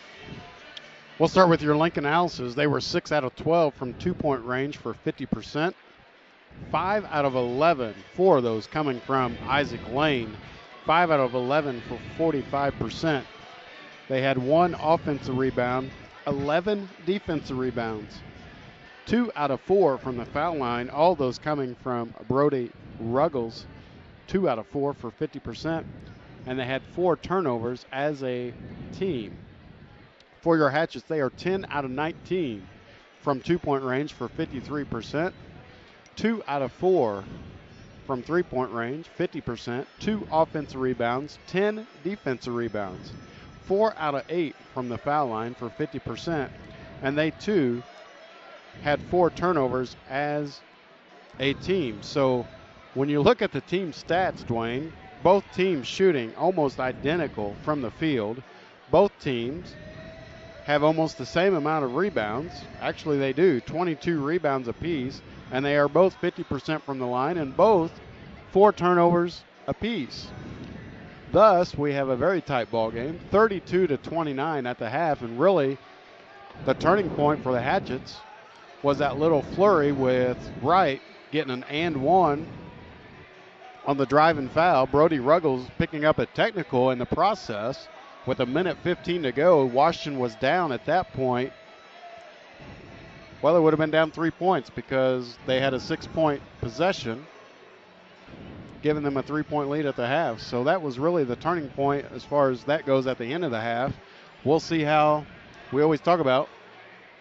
We'll start with your Lincoln Alices. They were 6 out of 12 from 2-point range for 50%. 5 out of 11, 4 of those coming from Isaac Lane. 5 out of 11 for 45%. They had 1 offensive rebound, 11 defensive rebounds. 2 out of 4 from the foul line, all those coming from Brody Ruggles. 2 out of 4 for 50%. And they had 4 turnovers as a team. For your Hatchets, they are 10 out of 19 from 2-point range for 53%. 2 out of 4 from 3-point range, 50%. 2 offensive rebounds, 10 defensive rebounds. 4 out of 8 from the foul line for 50%. And they, too, had 4 turnovers as a team. So when you look at the team stats, Dwayne, both teams shooting almost identical from the field. Both teams have almost the same amount of rebounds. Actually, they do, 22 rebounds apiece, and they are both 50% from the line and both 4 turnovers apiece. Thus, we have a very tight ball game, 32-29 at the half, and really the turning point for the Hatchets was that little flurry with Wright getting an and one on the drive and foul. Brody Ruggles picking up a technical in the process. With 1:15 to go, Washington was down at that point. Well, it would have been down 3 points because they had a 6-point possession, giving them a 3-point lead at the half. So that was really the turning point as far as that goes at the end of the half. We'll see how, we always talk about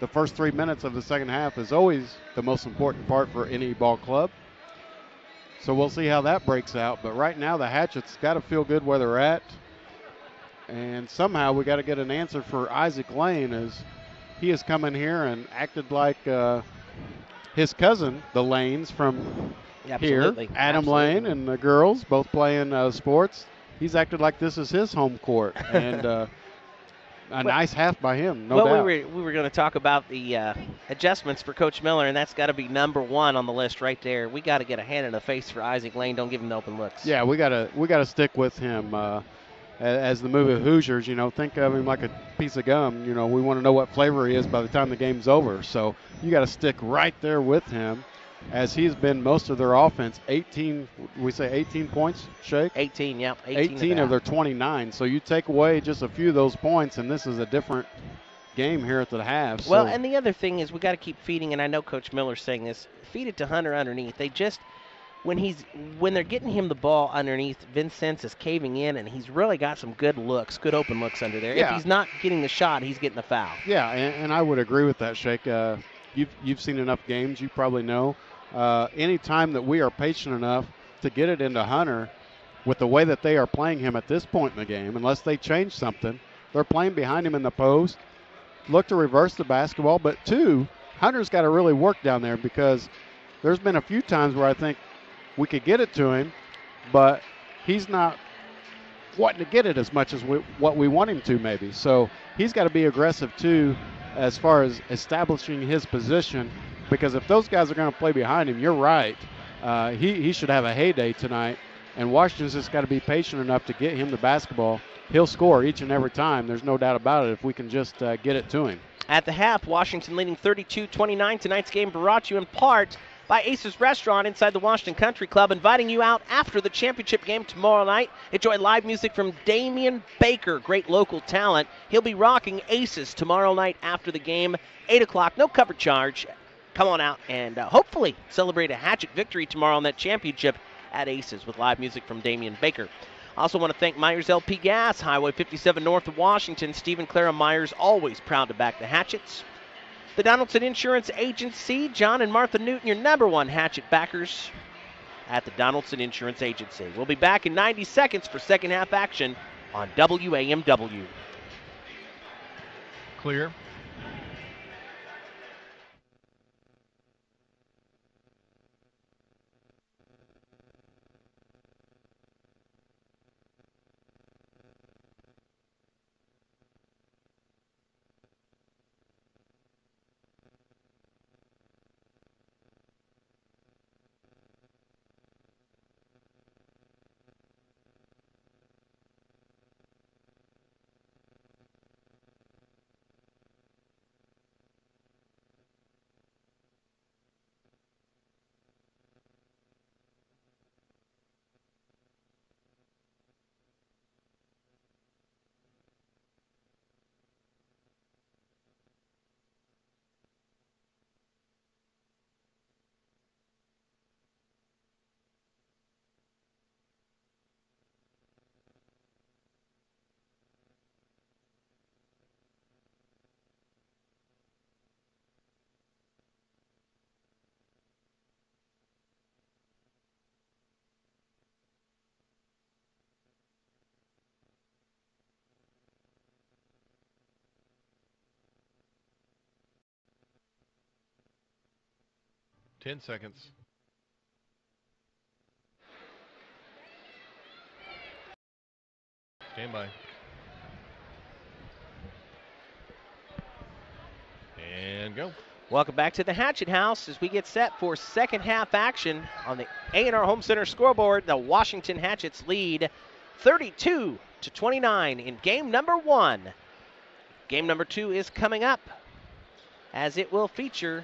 the first 3 minutes of the second half is always the most important part for any ball club. So we'll see how that breaks out. But right now the Hatchets got to feel good where they're at. And somehow we got to get an answer for Isaac Lane as he has come in here and acted like his cousin, the Lanes from here, Adam Lane and the girls, both playing sports. He's acted like this is his home court. And a nice half by him, no doubt. We were going to talk about the adjustments for Coach Miller, and that's got to be number 1 on the list right there. We got to get a hand in the face for Isaac Lane. Don't give him the open looks. Yeah, we got to stick with him. As the movie Hoosiers, think of him like a piece of gum. We want to know what flavor he is by the time the game's over. So you got to stick right there with him as he's been most of their offense. 18 points, Shake? 18, yeah. 18 of their 29. So you take away just a few of those points, and this is a different game here at the half. Well, and the other thing is we got to keep feeding, and I know Coach Miller's saying this, feed it to Hunter underneath. They just – when they're getting him the ball underneath, Vincennes is caving in, and he's really got some good open looks under there. Yeah. If he's not getting the shot, he's getting the foul. Yeah, and I would agree with that, Shake. You've seen enough games, you probably know. Any time that we are patient enough to get it into Hunter with the way that they are playing him at this point in the game, unless they change something, they're playing behind him in the post, look to reverse the basketball. But 2, Hunter's got to really work down there because there's been a few times where I think we could get it to him, but he's not wanting to get it as much as what we want him to maybe. So he's got to be aggressive too as far as establishing his position, because if those guys are going to play behind him, you're right. He should have a heyday tonight, and Washington's just got to be patient enough to get him the basketball. He'll score each and every time. There's no doubt about it if we can just get it to him. At the half, Washington leading 32-29. Tonight's game brought to you in part by Ace's Restaurant inside the Washington Country Club, inviting you out after the championship game tomorrow night. Enjoy live music from Damian Baker, great local talent. He'll be rocking Aces tomorrow night after the game, 8 o'clock, no cover charge. Come on out and hopefully celebrate a Hatchet victory tomorrow in that championship at Aces with live music from Damian Baker. Also want to thank Myers LP Gas, Highway 57 north of Washington. Steve and Clara Myers, always proud to back the Hatchets. The Donaldson Insurance Agency, John and Martha Newton, your number one Hatchet backers at the Donaldson Insurance Agency. We'll be back in 90 seconds for second half action on WAMW. Clear. Ten seconds. Stand by. And go. Welcome back to the Hatchet House as we get set for second half action on the A&R Home Center scoreboard. The Washington Hatchets lead 32-29 in game number 1. Game number 2 is coming up as it will feature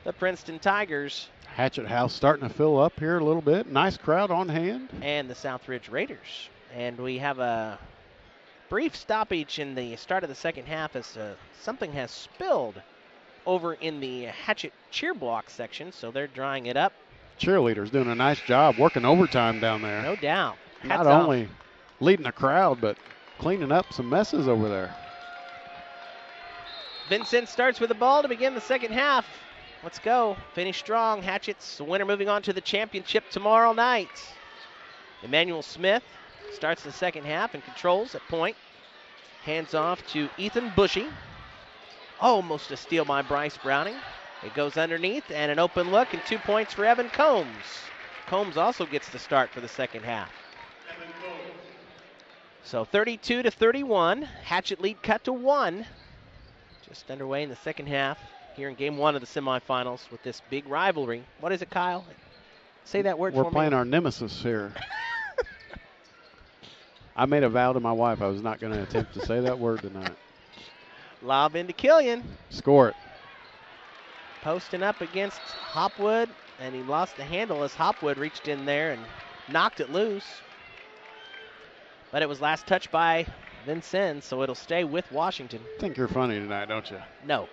the Princeton Tigers. Hatchet House starting to fill up here a little bit. Nice crowd on hand. And the Southridge Raiders. And we have a brief stoppage in the start of the second half as something has spilled over in the Hatchet cheer block section, so they're drying it up. Cheerleaders doing a nice job working overtime down there. No doubt. Not only leading the crowd, but cleaning up some messes over there. Vincennes starts with the ball to begin the second half. Let's go. Finish strong. Hatchets, the winner moving on to the championship tomorrow night. Emmanuel Smith starts the second half and controls at point. Hands off to Ethan Bushy. Almost a steal by Bryce Browning. It goes underneath and an open look and 2 points for Evan Combs. Combs also gets the start for the second half. So 32-31. Hatchet lead cut to 1. Just underway in the second half here in game 1 of the semifinals with this big rivalry. What is it, Kyle? Say that word for me. We're playing our nemesis here. I made a vow to my wife I was not going to attempt to say that word tonight. Lob into Killian. Score it. Posting up against Hopwood, and he lost the handle as Hopwood reached in there and knocked it loose. But it was last touched by Vincennes, so it'll stay with Washington. I think you're funny tonight, don't you? No.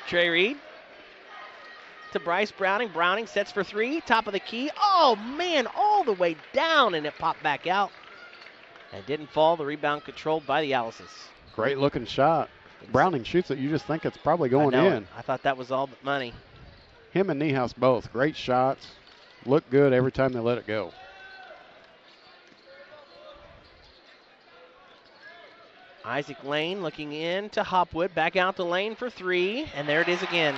Trey Reed to Bryce Browning. Browning sets for 3, top of the key. Oh, man, all the way down, and it popped back out. And didn't fall. The rebound controlled by the Alices. Great looking shot. Browning shoots it. You just think it's probably going in. I thought that was all but money. Him and Niehaus both. Great shots. Look good every time they let it go. Isaac Lane looking in to Hopwood. Back out the lane for 3. And there it is again.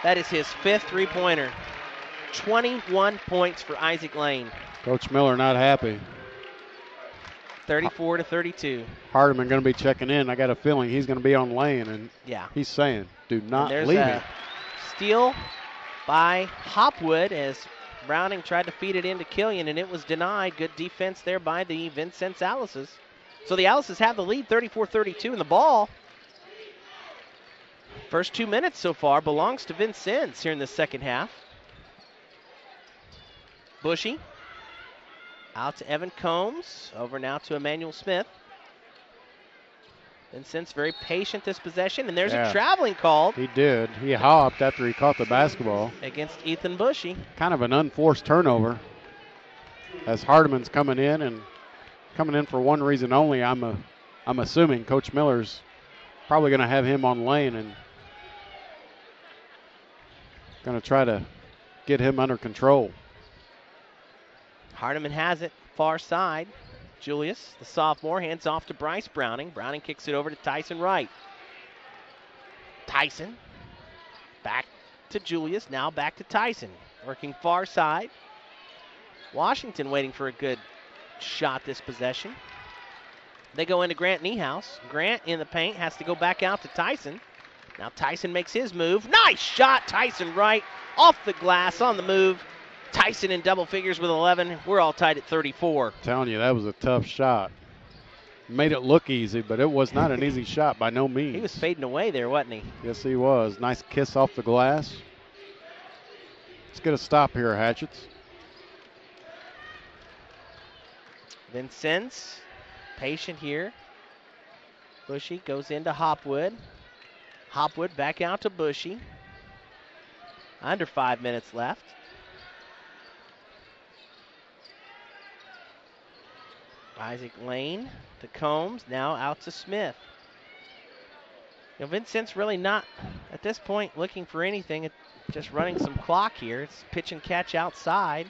That is his 5th three-pointer. 21 points for Isaac Lane. Coach Miller not happy. 34-32. Hardiman going to be checking in. I got a feeling he's going to be on Lane, and yeah, he's saying, do not there's leave a it. Steal by Hopwood as Browning tried to feed it into Killian, and it was denied. Good defense there by the Vincennes Alices. So the Alices have the lead, 34-32, and the ball, first 2 minutes so far, belongs to Vincennes here in the second half. Bushy out to Evan Combs, over now to Emmanuel Smith. Vincennes very patient this possession, and there's a traveling called. He did. He hopped after he caught the basketball. Against Ethan Bushy. Kind of an unforced turnover as Hardiman's coming in for one reason only. I'm assuming Coach Miller's probably going to have him on Lane and going to try to get him under control. Hardiman has it, far side. Julius, the sophomore, hands off to Bryce Browning. Browning kicks it over to Tyson Wright. Tyson back to Julius, now back to Tyson. Working far side. Washington waiting for a good shot this possession. They go into Grant Niehaus. Grant in the paint has to go back out to Tyson. Now Tyson makes his move. Nice shot, Tyson Wright off the glass on the move. Tyson in double figures with 11. We're all tied at 34. I'm telling you, that was a tough shot. Made it look easy, but it was not an easy shot by no means. He was fading away there, wasn't he? Yes, he was. Nice kiss off the glass. Let's get a stop here, Hatchets. Vincennes, patient here. Bushy goes into Hopwood. Hopwood back out to Bushy. Under 5 minutes left. Isaac Lane to Combs, now out to Smith. You know, Vincennes really not, at this point, looking for anything. It's just running some clock here. It's pitch and catch outside.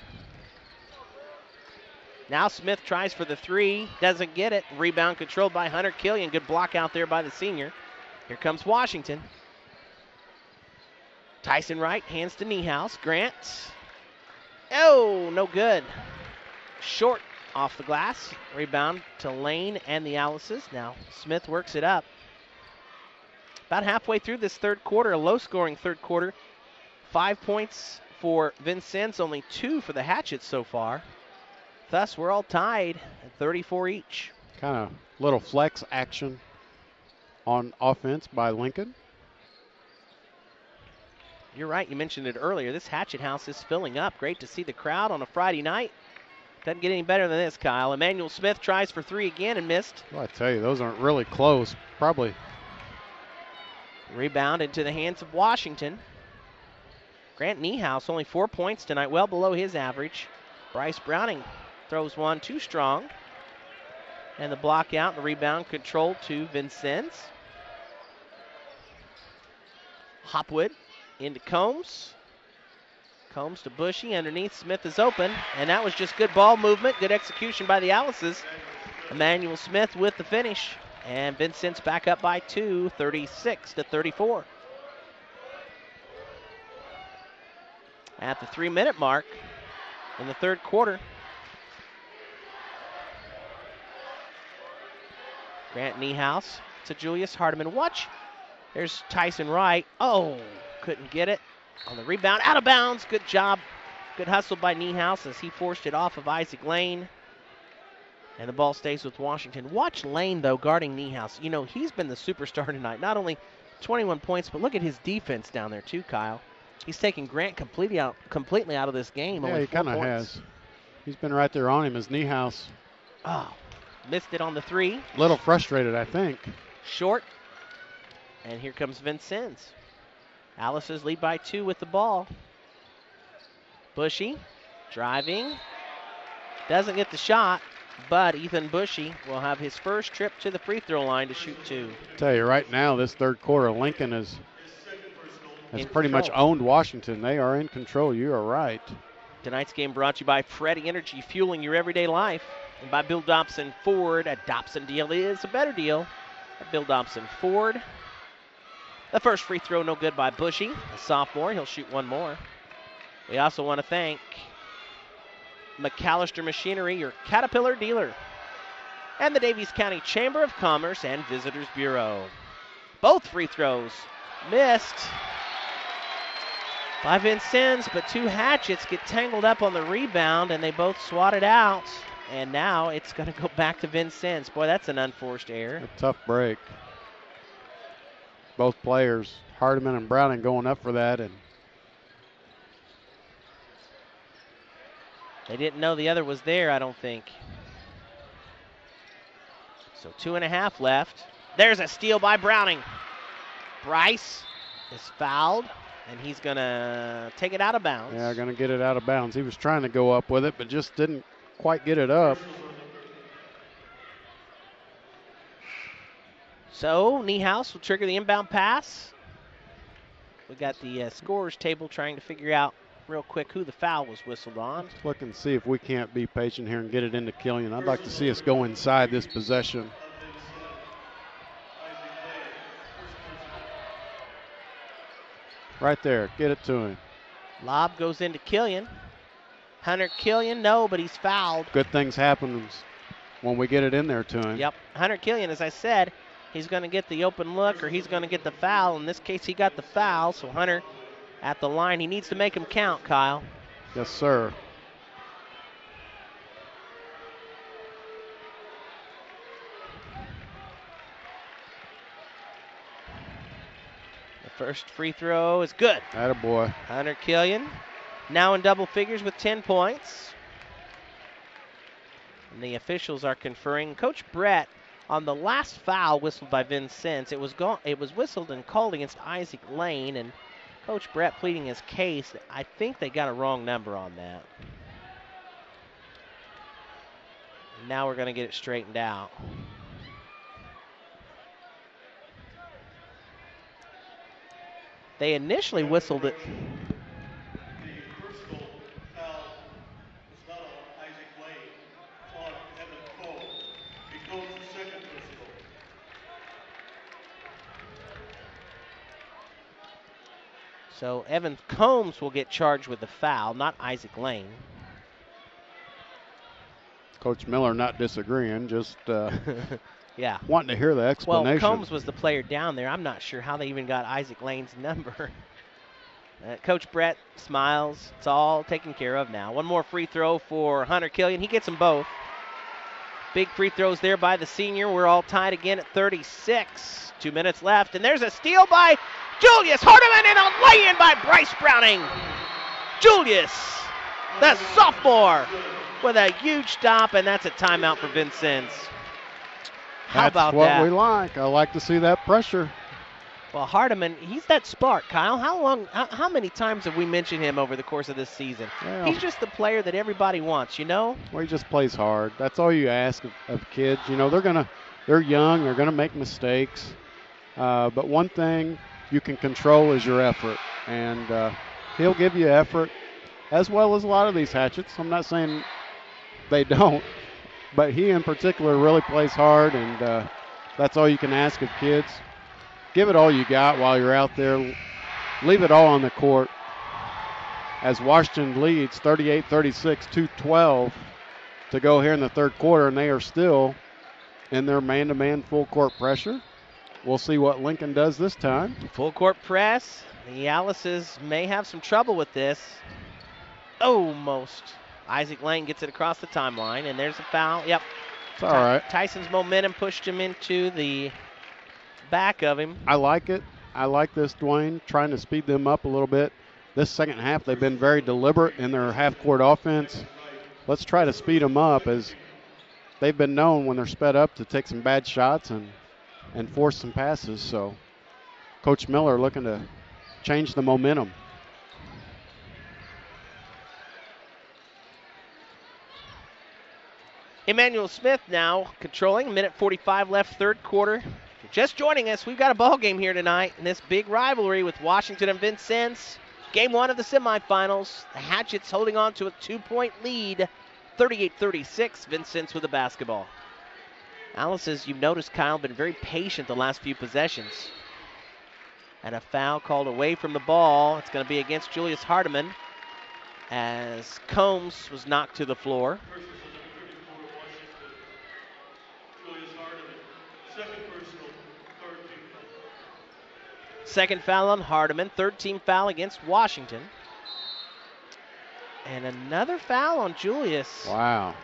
Now Smith tries for the three, doesn't get it. Rebound controlled by Hunter Killian. Good block out there by the senior. Here comes Washington. Tyson Wright hands to Niehaus. Grant. Oh, no good. Short off the glass. Rebound to Lane and the Alices. Now Smith works it up. About halfway through this third quarter, a low-scoring third quarter. 5 points for Vincennes, only 2 for the Hatchets so far. Thus, we're all tied at 34 each. Kind of little flex action on offense by Lincoln. You're right. You mentioned it earlier. This Hatchet house is filling up. Great to see the crowd on a Friday night. Doesn't get any better than this, Kyle. Emmanuel Smith tries for three again and missed. Well, I tell you, those aren't really close. Probably. Rebound into the hands of Washington. Grant Niehaus, only 4 points tonight, well below his average. Bryce Browning throws one too strong. And the block out, the rebound controlled to Vincennes. Hopwood into Combs. Combs to Bushy. Underneath, Smith is open. And that was just good ball movement. Good execution by the Alices. Emmanuel Smith with the finish. And Vincennes back up by 2, 36-34. At the 3-minute mark in the third quarter. Grant Niehaus to Julius Hardiman. Watch. There's Tyson Wright. Oh, couldn't get it. On the rebound, out of bounds. Good job. Good hustle by Niehaus as he forced it off of Isaac Lane. And the ball stays with Washington. Watch Lane, though, guarding Niehaus. You know, he's been the superstar tonight. Not only 21 points, but look at his defense down there, too, Kyle. He's taking Grant completely out of this game. Yeah, he kind of has. He's been right there on him as Niehaus. Oh, missed it on the three. A little frustrated, I think. Short. And here comes Vincennes. Alice's lead by 2 with the ball. Bushy driving. Doesn't get the shot, but Ethan Bushy will have his first trip to the free throw line to shoot 2. I tell you right now, this third quarter, Lincoln has pretty much owned Washington. They are in control. You are right. Tonight's game brought to you by Freddie Energy, fueling your everyday life. And by Bill Dobson Ford. A Dobson deal is a better deal at Bill Dobson Ford. The first free throw no good by Bushy, a sophomore. He'll shoot one more. We also want to thank McAllister Machinery, your Caterpillar dealer, and the Davies County Chamber of Commerce and Visitors Bureau. Both free throws missed by Vincennes, but two Hatchets get tangled up on the rebound, and they both swat it out. And now it's going to go back to Vincennes. Boy, that's an unforced error. A tough break. Both players, Hardiman and Browning, going up for that, and they didn't know the other was there, I don't think. So 2.5 left. There's a steal by Browning. Bryce is fouled, and he's going to take it out of bounds. Yeah, going to get it out of bounds. He was trying to go up with it, but just didn't quite get it up. So Niehaus will trigger the inbound pass. We got the scorers table trying to figure out real quick who the foul was whistled on. Let's look and see if we can't be patient here and get it into Killian. I'd like to see us go inside this possession. Right there, get it to him. Lob goes into Killian. Hunter Killian, no, but he's fouled. Good things happen when we get it in there to him. Yep, Hunter Killian, as I said, he's going to get the open look or he's going to get the foul. In this case, he got the foul, so Hunter at the line. He needs to make him count, Kyle. Yes, sir. The first free throw is good. Attaboy. Hunter Killian now in double figures with 10 points. And the officials are conferring. Coach Brett, on the last foul whistled by Vincennes, it was whistled and called against Isaac Lane, and Coach Brett pleading his case. I think they got a wrong number on that. Now we're going to get it straightened out. They initially whistled it. The personal foul was not on Isaac Lane, it's on Evan Combs. He goes the second personal. So Evan Combs will get charged with the foul, not Isaac Lane. Coach Miller not disagreeing, just yeah. wanting to hear the explanation. Well, Combs was the player down there. I'm not sure how they even got Isaac Lane's number. Coach Brett smiles. It's all taken care of now. One more free throw for Hunter Killian. He gets them both. Big free throws there by the senior. We're all tied again at 36. 2 minutes left, and there's a steal by Julius Hardiman and a lay-in by Bryce Browning. Julius, the sophomore, with a huge stop, and that's a timeout for Vincennes. How about that? That's what we like. I like to see that pressure. Well, Hardiman, he's that spark, Kyle. How many times have we mentioned him over the course of this season? Yeah. He's just the player that everybody wants, you know? Well, he just plays hard. That's all you ask of kids. You know, they're young. They're gonna make mistakes. But one thing you can control is your effort, and he'll give you effort, as well as a lot of these Hatchets. I'm not saying they don't, but he in particular really plays hard, and that's all you can ask of kids. Give it all you got while you're out there. Leave it all on the court. As Washington leads 38-36, 2:12 to go here in the third quarter, and they are still in their man-to-man full court pressure. We'll see what Lincoln does this time. Full court press. The Alice's may have some trouble with this. Almost. Isaac Lane gets it across the timeline, and there's a foul. Yep. It's all right. Tyson's momentum pushed him into the back of him. I like it. I like this, Dwayne, trying to speed them up a little bit. This second half, they've been very deliberate in their half-court offense. Let's try to speed them up, as they've been known when they're sped up to take some bad shots and force some passes. So Coach Miller looking to change the momentum. Emmanuel Smith now controlling. Minute 45 left, third quarter. If you're just joining us, we've got a ball game here tonight in this big rivalry with Washington and Vincennes. Game one of the semifinals. The Hatchets holding on to a 2-point lead, 38-36. Vincennes with the basketball. Alice, as you've noticed, Kyle, been very patient the last few possessions. And a foul called away from the ball. It's going to be against Julius Hardiman. as Combs was knocked to the floor. First whistle number 34, Washington. Julius Hardiman. Second personal, third team foul. Second foul on Hardiman, third team foul against Washington. And another foul on Julius. Wow.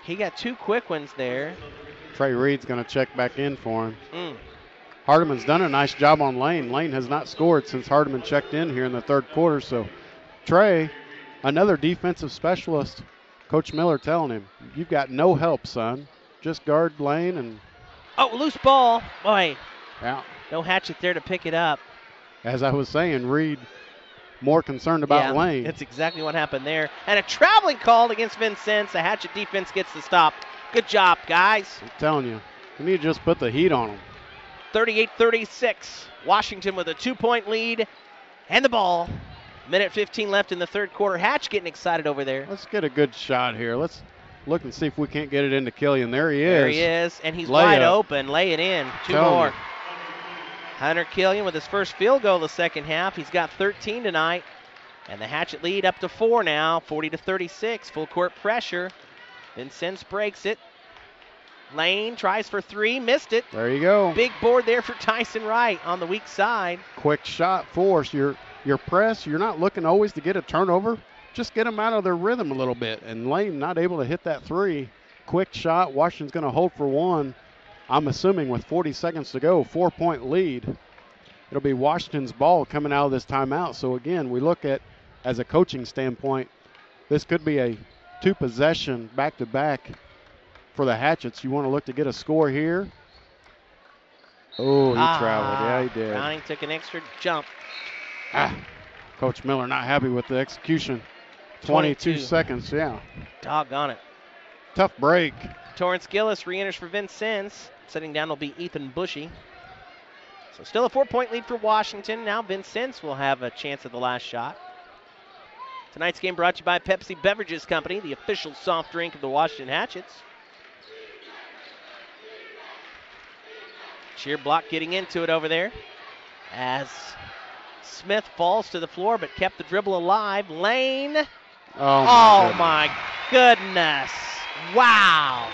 He got 2 quick ones there. Trey Reed's going to check back in for him. Mm. Hardiman's done a nice job on Lane. Lane has not scored since Hardiman checked in here in the third quarter. So Trey, another defensive specialist, Coach Miller telling him, you've got no help, son. Just guard Lane and... Oh, loose ball. Boy, Yeah. no Hatchet there to pick it up. As I was saying, Reed more concerned about Lane. That's exactly what happened there. And a traveling call against Vincennes. The Hatchet defense gets the stop. Good job, guys. I'm telling you, we need to just put the heat on them. 38-36. Washington with a 2-point lead and the ball. Minute 15 left in the third quarter. Hatch getting excited over there. Let's get a good shot here. Let's look and see if we can't get it into Killian. There he is. There he is, and he's Layup. wide open. Lay it in. 2 Tell more. me. Hunter Killian with his first field goal of the second half. He's got 13 tonight. And the Hatchet lead up to 4 now, 40-36. Full court pressure. Vincennes breaks it. Lane tries for 3, missed it. There you go. Big board there for Tyson Wright on the weak side. Quick shot force. Your press, you're not looking always to get a turnover. Just get them out of their rhythm a little bit. And Lane not able to hit that 3. Quick shot. Washington's going to hold for 1. I'm assuming with 40 seconds to go, 4-point lead. It'll be Washington's ball coming out of this timeout. So, again, we look at, as a coaching standpoint, this could be a 2-possession back-to-back for the Hatchets. You want to look to get a score here. Oh, he traveled. Yeah, he did. Browning took an extra jump. Coach Miller not happy with the execution. 22 seconds, yeah. Doggone it. Tough break. Torrance Gillis re-enters for Vincennes. Sitting down will be Ethan Bushy. So still a 4-point lead for Washington. Now Vincennes will have a chance at the last shot. Tonight's game brought to you by Pepsi Beverages Company, the official soft drink of the Washington Hatchets. Cheer block getting into it over there as Smith falls to the floor but kept the dribble alive. Lane. Oh my goodness. Wow.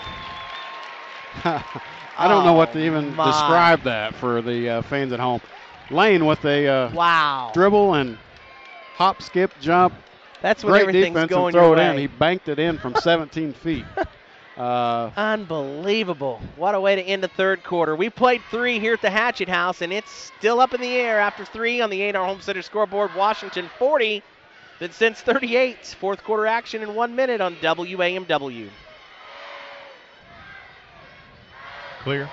I don't know what to even describe that for the fans at home. Lane with a wow dribble and hop, skip, jump. That's when great everything's defense going and throw your it way. in. He banked it in from 17 feet. Unbelievable. What a way to end the third quarter. We played 3 here at the Hatchet House, and it's still up in the air after 3 on the 8-hour home center scoreboard. Washington 40, Vincennes 38. Fourth quarter action in 1 minute on WAMW. Clear.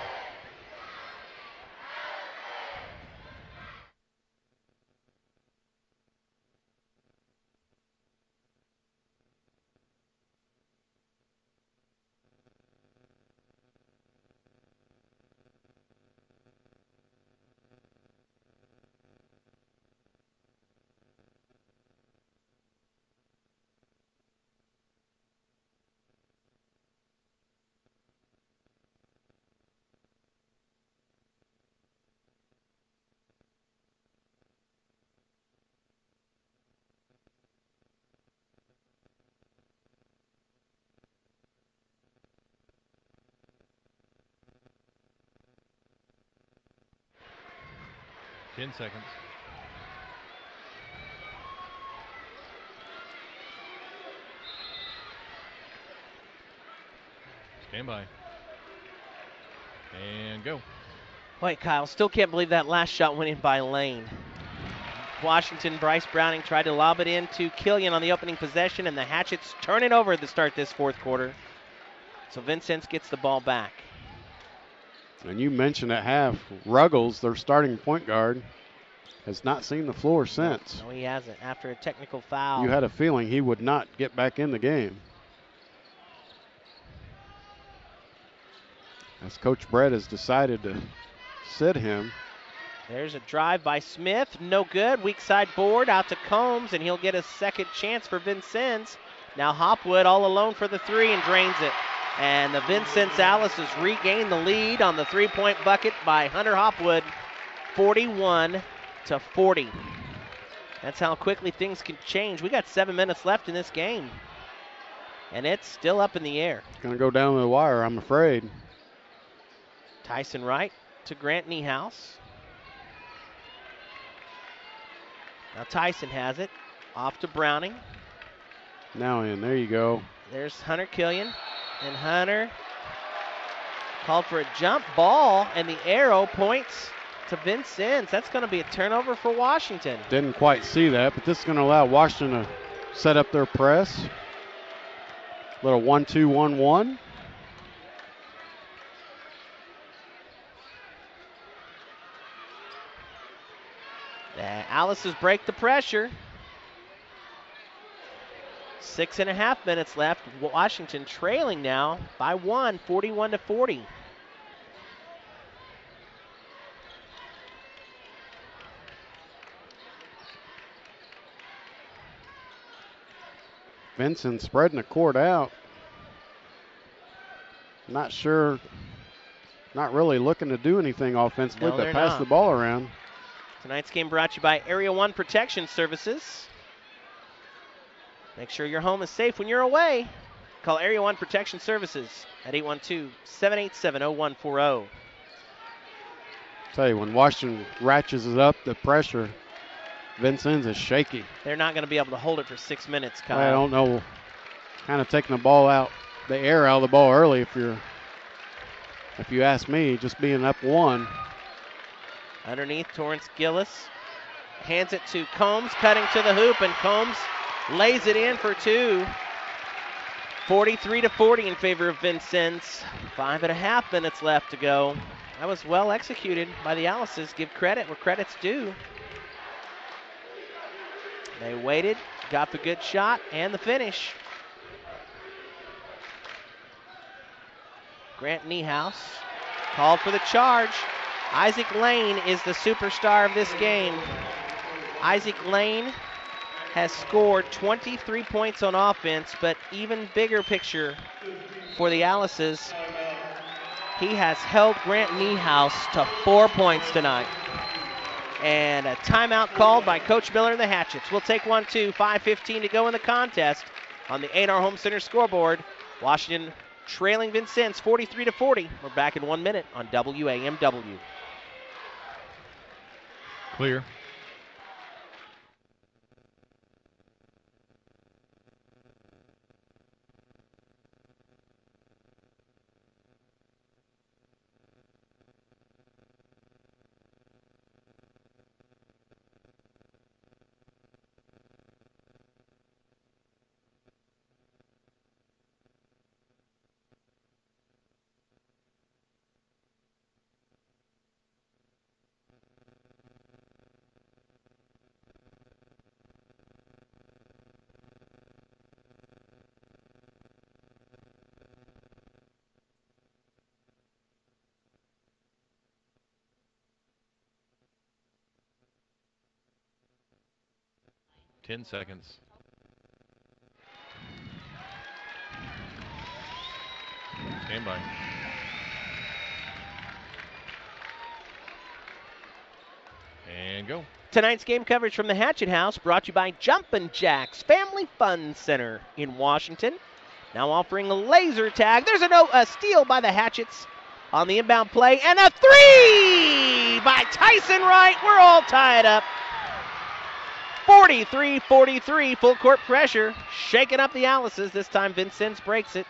Ten seconds. Stand by. And go. Wait, Kyle, still can't believe that last shot went in by Lane. Washington, Bryce Browning tried to lob it into Killian on the opening possession, and the Hatchets turn it over to start this fourth quarter. So Vincennes gets the ball back. And you mentioned at half, Ruggles, their starting point guard, has not seen the floor since. No, he hasn't. After a technical foul. You had a feeling he would not get back in the game. As Coach Brett has decided to sit him. There's a drive by Smith. No good. Weak side board out to Combs, and he'll get a second chance for Vincennes. Now Hopwood all alone for the 3 and drains it. And the Vincennes Alice has regained the lead on the 3-point bucket by Hunter Hopwood, 41-40. That's how quickly things can change. We got 7 minutes left in this game, and it's still up in the air. Going to go down to the wire, I'm afraid. Tyson Wright to Grant Niehaus. Now Tyson has it. Off to Browning. Now in. There you go. There's Hunter Killian. And Hunter called for a jump ball, and the arrow points to Vincennes. That's going to be a turnover for Washington. Didn't quite see that, but this is going to allow Washington to set up their press. Little 1-2-1-1. The Alice's break the pressure. 6.5 minutes left. Washington trailing now by 1, 41-40. Vincent spreading the court out. Not sure, not really looking to do anything offensively, No, but they're pass not. the ball around. Tonight's game brought to you by Area 1 Protection Services. Make sure your home is safe when you're away. Call Area 1 Protection Services at 812-787-0140. Tell you, when Washington ratchets it up, the pressure, Vincennes is shaky. They're not going to be able to hold it for 6 minutes, Kyle. I don't know, kind of taking the ball out, the air out of the ball early if you ask me, just being up 1. Underneath, Torrance Gillis hands it to Combs, cutting to the hoop, and Combs lays it in for 2. 43-40 in favor of Vincennes. 5.5 minutes left to go. That was well executed by the Alices. Give credit where credit's due. They waited, got the good shot, and the finish. Grant Niehaus called for the charge. Isaac Lane is the superstar of this game. Isaac Lane has scored 23 points on offense, but even bigger picture for the Alices, he has held Grant Niehaus to 4 points tonight. And a timeout called by Coach Miller and the Hatchets. We'll take 1-2, 5:15 to go in the contest on the A&R Home Center scoreboard. Washington trailing Vincennes 43-40. We're back in 1 minute on WAMW. Clear. Ten seconds. Stand by. And go. Tonight's game coverage from the Hatchet House brought to you by Jumpin' Jacks Family Fun Center in Washington. Now offering a laser tag. There's a steal by the Hatchets on the inbound play. And a 3 by Tyson Wright. We're all tied up. 43-43, full court pressure. Shaking up the Alices. This time Vincennes breaks it.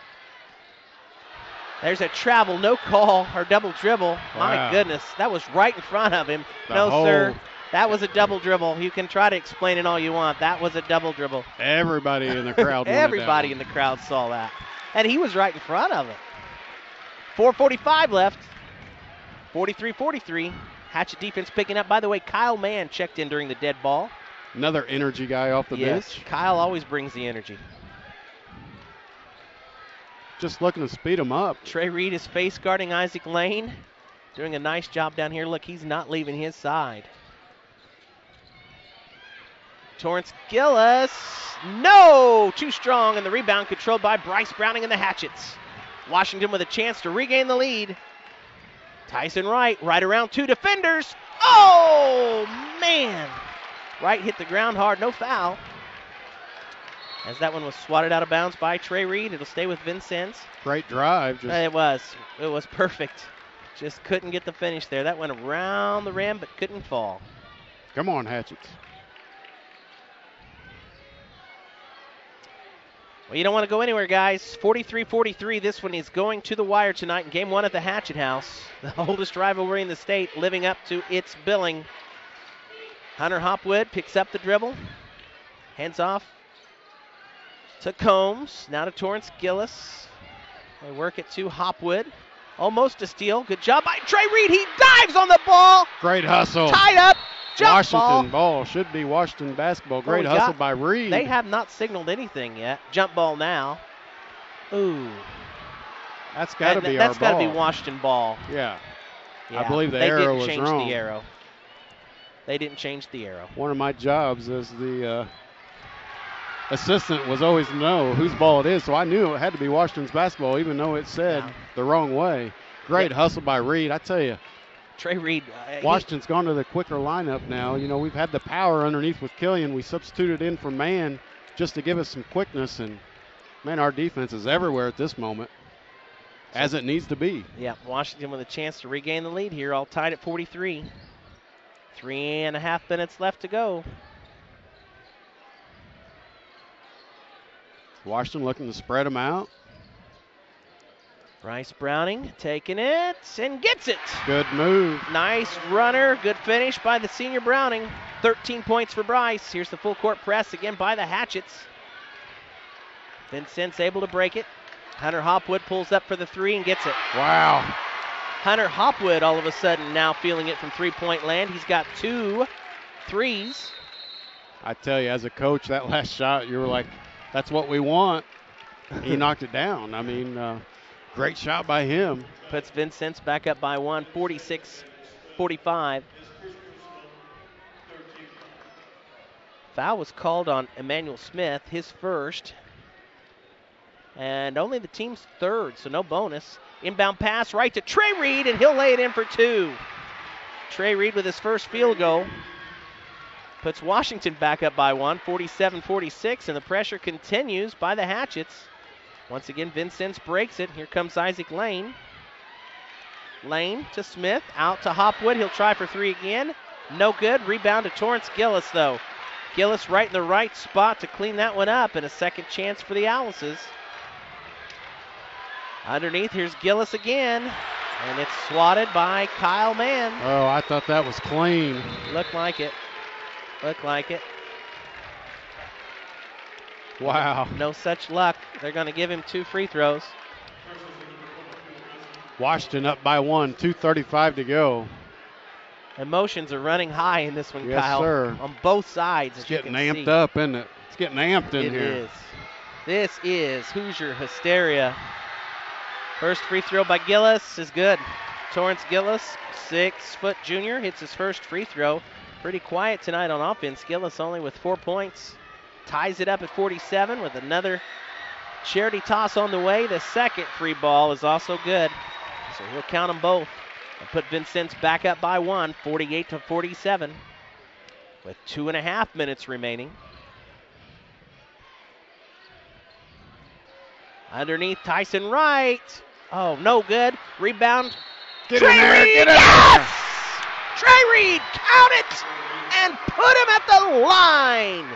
There's a travel, no call, or double dribble. My Wow. goodness, that was right in front of him. The No, whole- sir. That was a double dribble. You can try to explain it all you want. That was a double dribble. Everybody in the crowd wanted Everybody that in the crowd saw that. And he was right in front of it. 4:45 left. 43-43. Hatchet defense picking up. By the way, Kyle Mann checked in during the dead ball. Another energy guy off the Yes, bench. Kyle always brings the energy. Just looking to speed him up. Trey Reed is face guarding Isaac Lane. Doing a nice job down here. Look, he's not leaving his side. Torrance Gillis. No! Too strong, and the rebound controlled by Bryce Browning and the Hatchets. Washington with a chance to regain the lead. Tyson Wright right around 2 defenders. Oh, man! Right hit the ground hard, no foul. As that one was swatted out of bounds by Trey Reed, it'll stay with Vincennes. Great drive. It was perfect. Just couldn't get the finish there. That went around the rim but couldn't fall. Come on, Hatchets. Well, you don't want to go anywhere, guys. 43-43. This one is going to the wire tonight in Game 1 at the Hatchet House. The oldest rivalry in the state, living up to its billing. Hunter Hopwood picks up the dribble. Hands off to Combs. Now to Torrance Gillis. They work it to Hopwood. Almost a steal. Good job by Trey Reed. He dives on the ball. Great hustle. Tied up. Jump Washington ball. Should be Washington basketball. Great hustle by Reed. They have not signaled anything yet. Jump ball now. Ooh. That's got to be our ball. That's got to be Washington ball. Yeah. I believe the arrow was wrong. They didn't change the arrow. They didn't change the arrow. One of my jobs as the assistant was always to know whose ball it is, so I knew it had to be Washington's basketball, even though it said the wrong way. Great hustle by Reed. I tell you, Trey Reed. Washington's gone to the quicker lineup now. You know, we've had the power underneath with Killian. We substituted in for man just to give us some quickness, and, man, our defense is everywhere at this moment, as it needs to be. Yeah, Washington with a chance to regain the lead here, all tied at 43. 3.5 minutes left to go. Washington looking to spread them out. Bryce Browning taking it and gets it. Good move. Nice runner. Good finish by the senior Browning. 13 points for Bryce. Here's the full court press again by the Hatchets. Vincennes able to break it. Hunter Hopwood pulls up for the three and gets it. Wow. Hunter Hopwood all of a sudden now feeling it from three-point land. He's got 2 threes. I tell you, as a coach, that last shot, you were like, that's what we want. He knocked it down. I mean, great shot by him. Puts Vincennes back up by 1, 46-45. Foul was called on Emmanuel Smith, his first. And only the team's third, so no bonus. Inbound pass right to Trey Reed, and he'll lay it in for 2. Trey Reed with his first field goal. Puts Washington back up by 1, 47-46, and the pressure continues by the Hatchets. Once again, Vincennes breaks it. Here comes Isaac Lane. Lane to Smith, out to Hopwood. He'll try for 3 again. No good. Rebound to Torrance Gillis, though. Gillis right in the right spot to clean that one up, and a second chance for the Owls. Underneath, here's Gillis again, and it's swatted by Kyle Mann. Oh, I thought that was clean. Looked like it. Looked like it. Wow. No such luck. They're going to give him 2 free throws. Washington up by 1, 2:35 to go. Emotions are running high in this one, yes, Kyle. Sir. On both sides. It's getting amped up, isn't it? It's getting amped in here. It is. This is Hoosier hysteria. First free throw by Gillis is good. Torrance Gillis, 6-foot junior, hits his first free throw. Pretty quiet tonight on offense. Gillis only with 4 points. Ties it up at 47 with another charity toss on the way. The second free ball is also good. So he'll count them both and put Vincennes back up by 1, 48-47, with 2.5 minutes remaining. Underneath, Tyson Wright. Oh, no good. Rebound. Get in there. Get in there. Yes! Trey Reed, count it, and put him at the line.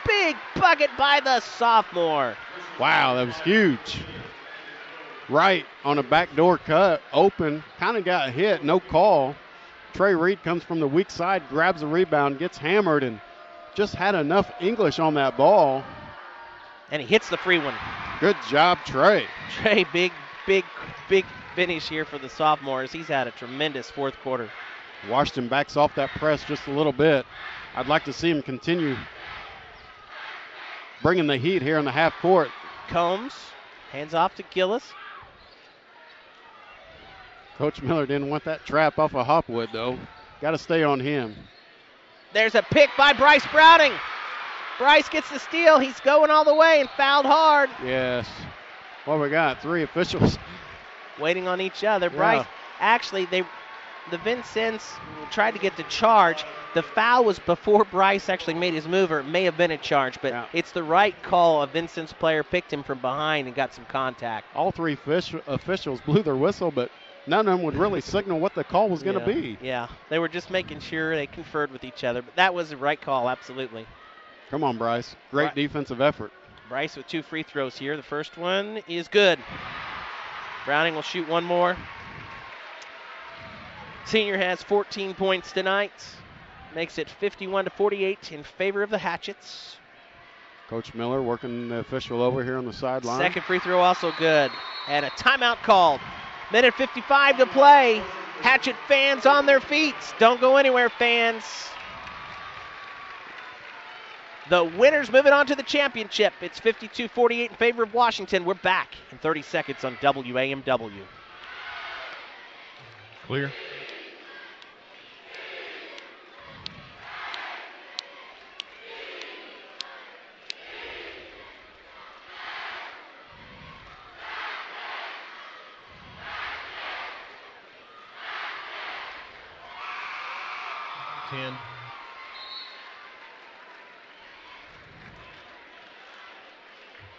Big bucket by the sophomore. Wow, that was huge. Right on a backdoor cut, open, kind of got hit, no call. Trey Reed comes from the weak side, grabs the rebound, gets hammered, and just had enough English on that ball. And he hits the free one. Good job, Trey. Trey, big finish here for the sophomores. He's had a tremendous fourth quarter. Washington backs off that press just a little bit. I'd like to see him continue bringing the heat here in the half court. Combs, hands off to Gillis. Coach Miller didn't want that trap off of Hopwood, though. Got to stay on him. There's a pick by Bryce Browning. Bryce gets the steal. He's going all the way and fouled hard. Yes. What we got? 3 officials. Waiting on each other. Yeah. Bryce, actually, the Vincennes tried to get the charge. The foul was before Bryce actually made his move, or it may have been a charge, but it's the right call. A Vincennes player picked him from behind and got some contact. All three officials blew their whistle, but none of them would really signal what the call was going to be. Yeah, they were just making sure they conferred with each other, but that was the right call, absolutely. Come on, Bryce. Great defensive effort. Bryce with 2 free throws here. The first one is good. Browning will shoot one more. Senior has 14 points tonight. Makes it 51-48 in favor of the Hatchets. Coach Miller working the official over here on the sideline. Second free throw also good. And a timeout called. Minute 55 to play. Hatchet fans on their feet. Don't go anywhere, fans. The winners moving on to the championship. It's 52-48 in favor of Washington. We're back in 30 seconds on WAMW. Clear.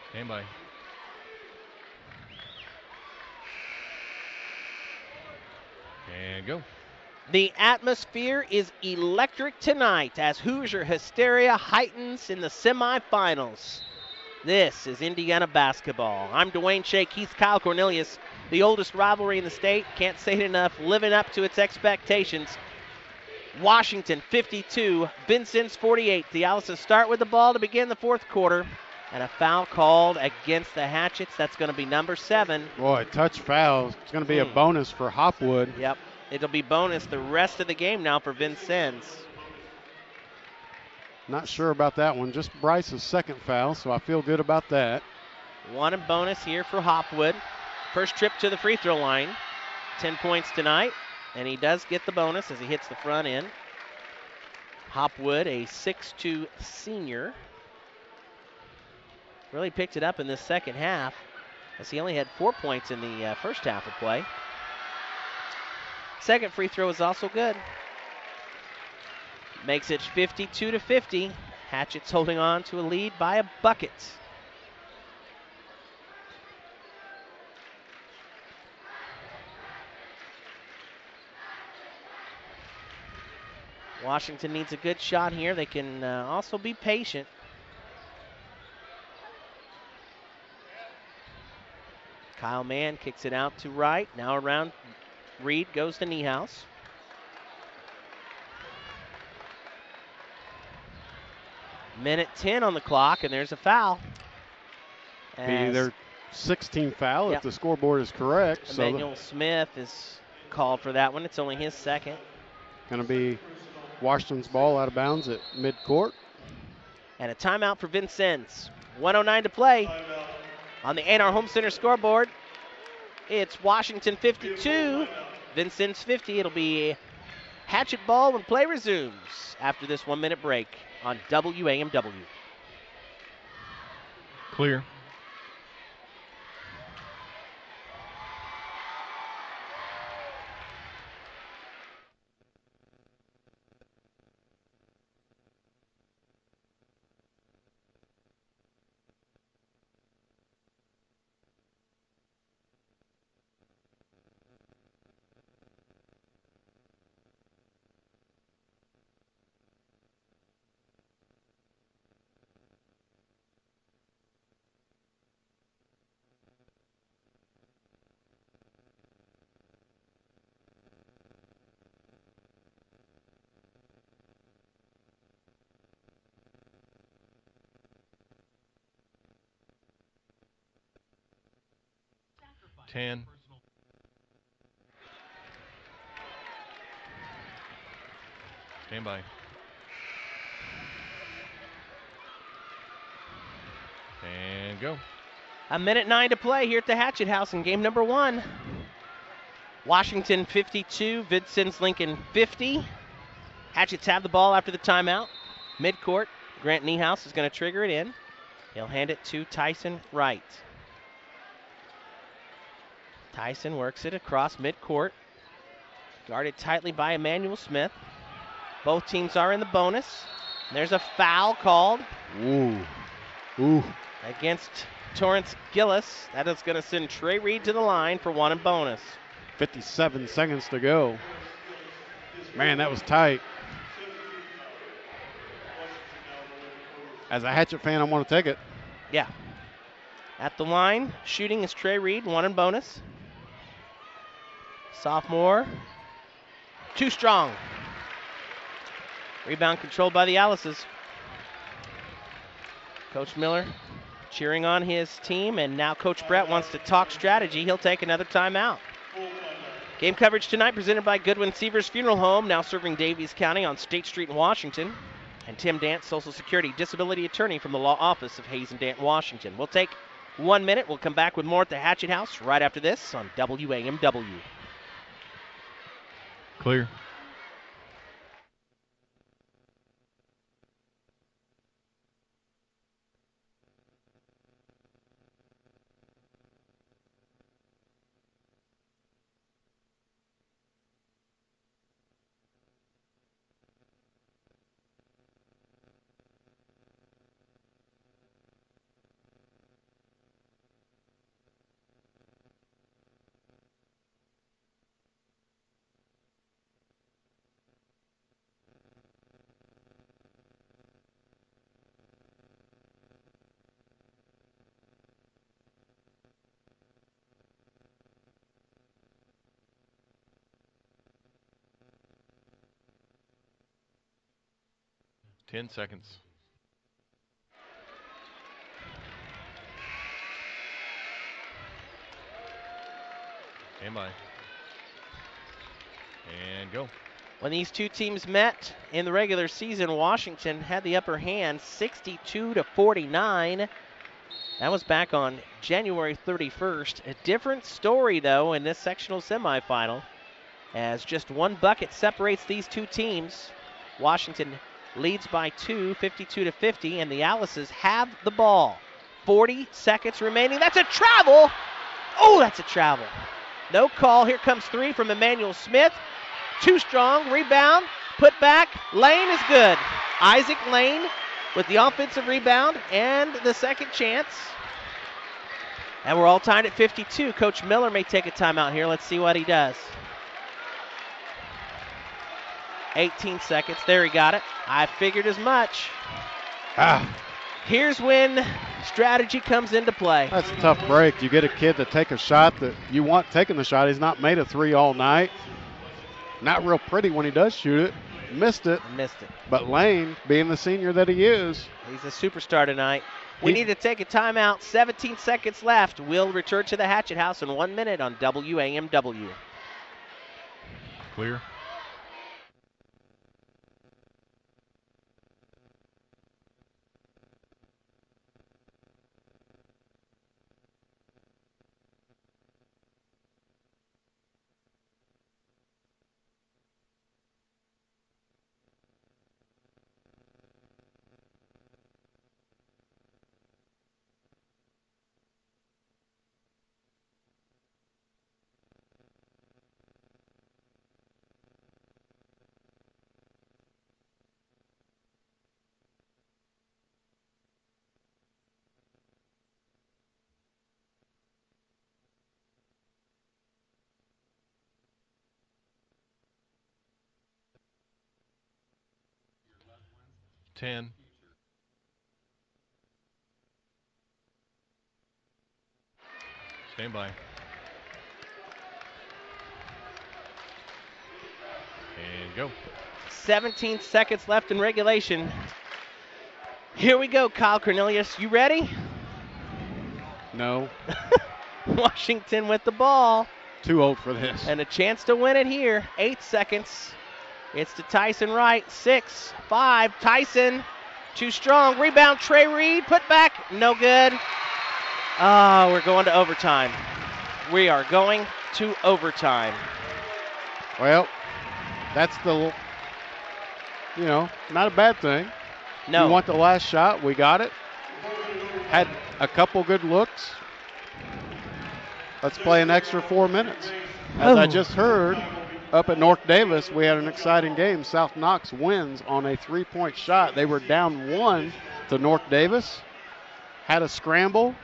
Stand by. And go. The atmosphere is electric tonight as Hoosier hysteria heightens in the semifinals. This is Indiana basketball. I'm Dwayne Shake, he's Kyle Cornelius. The oldest rivalry in the state, can't say it enough, living up to its expectations. Washington 52, Vincennes 48. The Owls start with the ball to begin the fourth quarter. And a foul called against the Hatchets. That's going to be number 7. Boy, touch foul. It's going to be a bonus for Hopwood. Yep. It'll be bonus the rest of the game now for Vincennes. Not sure about that one. Just Bryce's second foul, so I feel good about that. 1 and bonus here for Hopwood. First trip to the free throw line. 10 points tonight. And he does get the bonus as he hits the front end. Hopwood, a 6'2 senior. Really picked it up in this second half as he only had 4 points in the first half of play. Second free throw is also good. Makes it 52-50. Hatchet's holding on to a lead by a bucket. Washington needs a good shot here. They can also be patient. Kyle Mann kicks it out to right. Now around Reed goes to Niehaus. Minute 10 on the clock, and there's a foul. Be their 16th foul if the scoreboard is correct. Emmanuel Smith is called for that one. It's only his second. Going to be Washington's ball out of bounds at midcourt. And a timeout for Vincennes. 1:09 to play. On the A&R Home Center scoreboard, it's Washington 52, Vincennes 50. It'll be Hatchet ball when play resumes after this 1-minute break on WAMW. Clear. Stand by. And go. 1:09 to play here at the Hatchet House in game number 1. Washington 52, Vincennes Lincoln 50. Hatchets have the ball after the timeout. Midcourt, Grant Niehaus is going to trigger it in. He'll hand it to Tyson Wright. Tyson works it across midcourt. Guarded tightly by Emmanuel Smith. Both teams are in the bonus. There's a foul called Ooh. against Torrance Gillis. That is going to send Trey Reed to the line for 1 and bonus. 57 seconds to go. Man, that was tight. As a Hatchet fan, I want to take it. Yeah. At the line, shooting is Trey Reed, 1 and bonus. Sophomore, too strong. Rebound controlled by the Alices. Coach Miller cheering on his team, and now Coach Brett wants to talk strategy. He'll take another timeout. Game coverage tonight presented by Goodwin Seavers Funeral Home, now serving Davies County on State Street in Washington. And Tim Dant, Social Security Disability Attorney from the Law Office of Hayes and Dant, Washington. We'll take 1 minute. We'll come back with more at the Hatchet House right after this on WAMW. Clear. Ten seconds. Stand by. And go. When these two teams met in the regular season, Washington had the upper hand 62-49. That was back on January 31st. A different story, though, in this sectional semifinal, as just 1 bucket separates these two teams. Washington leads by 2, 52-50, and the Alices have the ball. 40 seconds remaining. That's a travel. Oh, that's a travel. No call. Here comes 3 from Emmanuel Smith. Too strong. Rebound. Put back. Lane is good. Isaac Lane with the offensive rebound and the second chance. And we're all tied at 52. Coach Miller may take a timeout here. Let's see what he does. 18 seconds. There, he got it. I figured as much. Here's when strategy comes into play. That's a tough break. You get a kid to take a shot that you want taking the shot. He's not made a 3 all night. Not real pretty when he does shoot it. Missed it. But Lane, being the senior that he is, he's a superstar tonight. We need to take a timeout. 17 seconds left. We'll return to the Hatchet House in 1 minute on WAMW. Clear. Ten. Stand by. And go. 17 seconds left in regulation. Here we go, Kyle Cornelius. You ready? no, Washington with the ball. too old for this. And a chance to win it here. 8 seconds. It's to Tyson Wright. 6, 5. Tyson, too strong. Rebound, Trey Reed. Put back. No good. We're going to overtime. We are going to overtime. Well, that's not a bad thing. No. You want the last shot. We got it. Had a couple good looks. Let's play an extra 4 minutes. As I just heard, up at North Davis, we had an exciting game. South Knox wins on a 3-point shot. They were down 1 to North Davis, had a scramble,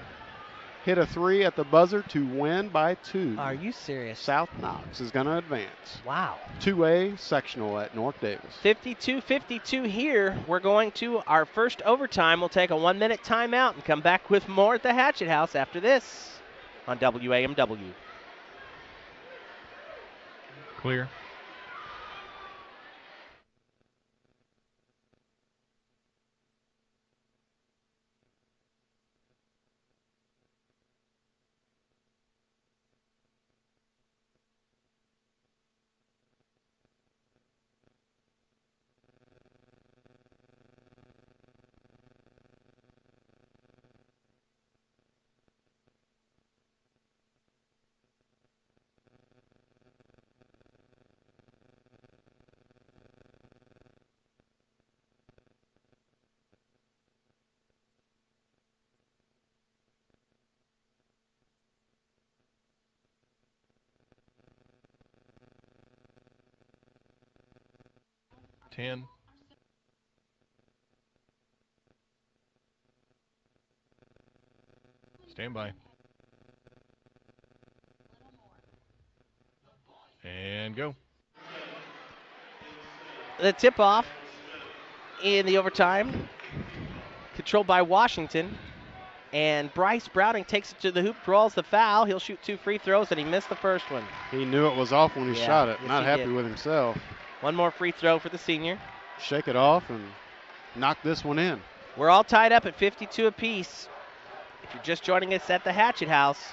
hit a 3 at the buzzer to win by 2. Are you serious? South Knox is going to advance. Wow. 2A sectional at North Davis. 52-52 here. We're going to our first overtime. We'll take a 1-minute timeout and come back with more at the Hatchet House after this on WAMW. Clear. Ten. Stand by. And go. The tip-off in the overtime, controlled by Washington. And Bryce Browning takes it to the hoop, draws the foul. He'll shoot 2 free throws, and he missed the first one. He knew it was off when he shot it. Yes, Not he happy did. with himself. One more free throw for the senior. Shake it off and knock this one in. We're all tied up at 52 apiece. If you're just joining us at the Hatchet House,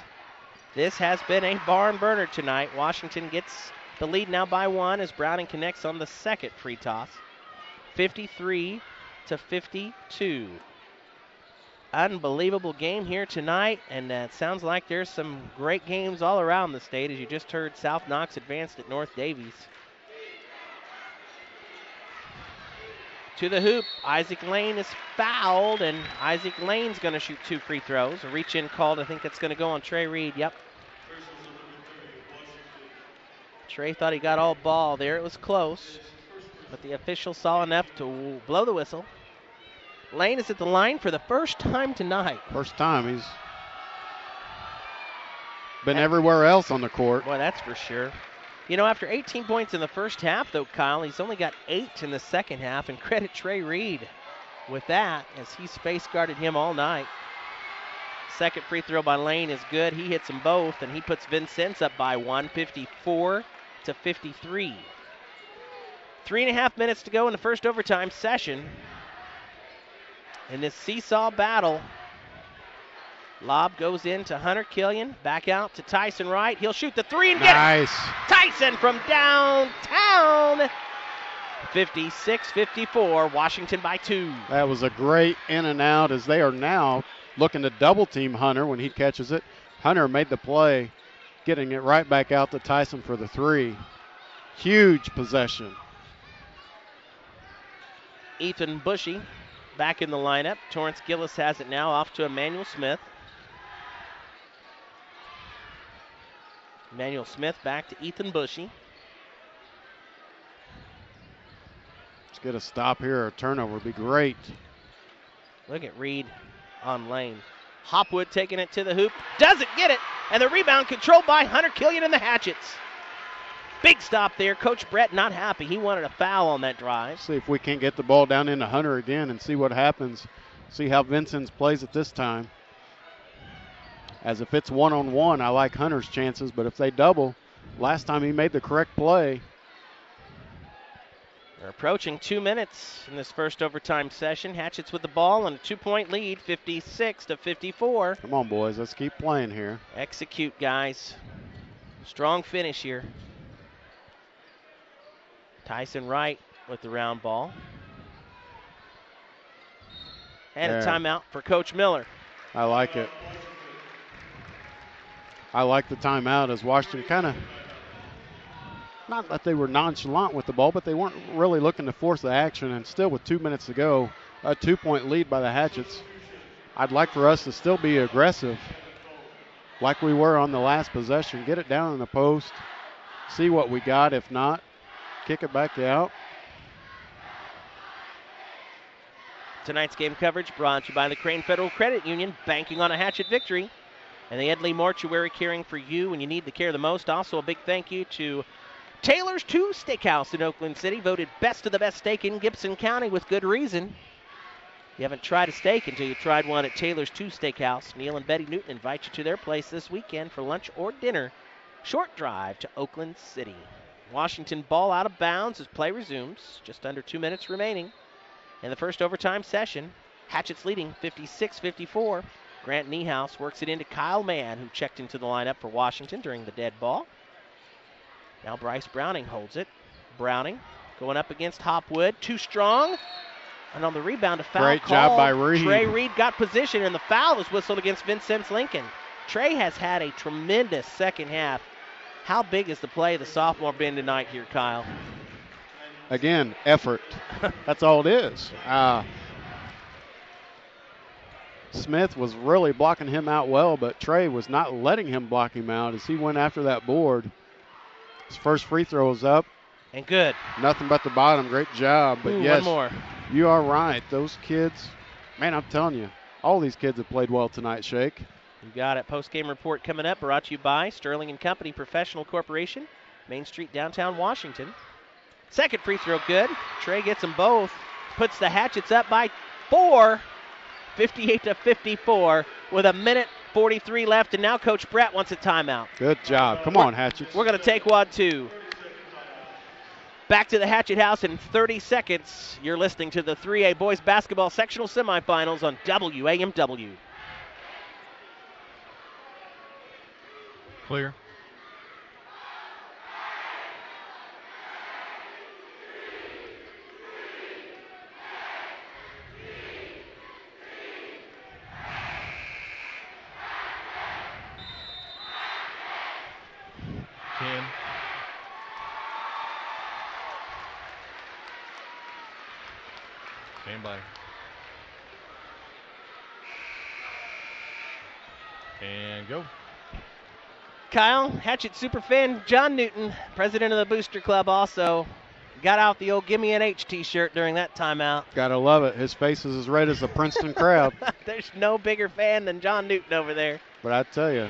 this has been a barn burner tonight. Washington gets the lead now by 1 as Browning connects on the second free toss. 53-52. Unbelievable game here tonight, and it sounds like there's some great games all around the state. As you just heard, South Knox advanced at North Davies. To the hoop, Isaac Lane is fouled, and Isaac Lane's going to shoot 2 free throws. A reach-in called, I think that's going to go on Trey Reed. Yep. Trey thought he got all ball there. It was close, but the official saw enough to blow the whistle. Lane is at the line for the first time tonight. First time. He's been everywhere else on the court. Boy, that's for sure. You know, after 18 points in the first half, though, Kyle, he's only got 8 in the second half, and credit Trey Reed with that as he space guarded him all night. Second free throw by Lane is good. He hits them both, and he puts Vincennes up by 1, 54-53. 3.5 minutes to go in the first overtime session. In this seesaw battle, lob goes into Hunter Killian, back out to Tyson Wright. He'll shoot the 3 and get it. Nice. Tyson from downtown. 56-54, Washington by 2. That was a great in and out as they are now looking to double team Hunter when he catches it. Hunter made the play, getting it right back out to Tyson for the 3. Huge possession. Ethan Bushy back in the lineup. Torrance Gillis has it now off to Emmanuel Smith. Emmanuel Smith back to Ethan Bushy. Let's get a stop here. A turnover would be great. Look at Reed on Lane. Hopwood taking it to the hoop. Doesn't get it. And the rebound controlled by Hunter Killian and the Hatchets. Big stop there. Coach Brett not happy. He wanted a foul on that drive. See if we can't get the ball down into Hunter again and see what happens. See how Vincennes plays it this time. As if it's one-on-one, I like Hunter's chances, but if they double, last time he made the correct play. We're approaching 2 minutes in this first overtime session. Hatchets with the ball and a 2-point lead, 56-54. Come on, boys. Let's keep playing here. Execute, guys. Strong finish here. Tyson Wright with the round ball. And a timeout for Coach Miller. I like it. I like the timeout as Washington kind of, not that they were nonchalant with the ball, but they weren't really looking to force the action. And still with 2 minutes to go, a 2-point lead by the Hatchets. I'd like for us to still be aggressive like we were on the last possession. Get it down in the post. see what we got. If not, kick it back out. Tonight's game coverage brought to you by the Crane Federal Credit Union, banking on a Hatchet victory. And the Edley Mortuary, caring for you when you need the care the most. Also a big thank you to Taylor's 2 Steakhouse in Oakland City, voted best of the best steak in Gibson County with good reason. You haven't tried a steak until you tried one at Taylor's 2 Steakhouse. Neil and Betty Newton invite you to their place this weekend for lunch or dinner. Short drive to Oakland City. Washington ball out of bounds as play resumes. Just under 2 minutes remaining in the first overtime session. Hatchet's leading 56-54. Grant Niehaus works it into Kyle Mann, who checked into the lineup for Washington during the dead ball. Now Bryce Browning holds it. Browning going up against Hopwood. Too strong. And on the rebound, a foul Great call. job by Reed. Trey Reed got position, and the foul is whistled against Vincennes Lincoln. Trey has had a tremendous second half. How big is the play of the sophomore been tonight here, Kyle? Again, effort. That's all it is. Smith was really blocking him out well, but Trey was not letting him block him out as he went after that board. His first free throw is up. And good. Nothing but the bottom. Great job. But Ooh, yes, one more. You are right. Those kids, man, I'm telling you, all these kids have played well tonight, Shake. You got it. Post-game report coming up, brought to you by Sterling & Company Professional Corporation, Main Street, downtown Washington. Second free throw good. Trey gets them both. Puts the Hatchets up by 4, 58-54, with a minute 43 left, and now Coach Brett wants a timeout. Good job. Come on, Hatchets. We're going to take one, too. Back to the Hatchet House in 30 seconds. You're listening to the 3A Boys Basketball Sectional Semifinals on WAMW. Clear. Stand by. And go. Kyle, Hatchet superfan John Newton, president of the Booster Club, also got out the old Gimme an H t-shirt during that timeout. Gotta love it. His face is as red as the Princeton crowd. There's no bigger fan than John Newton over there. But I tell you,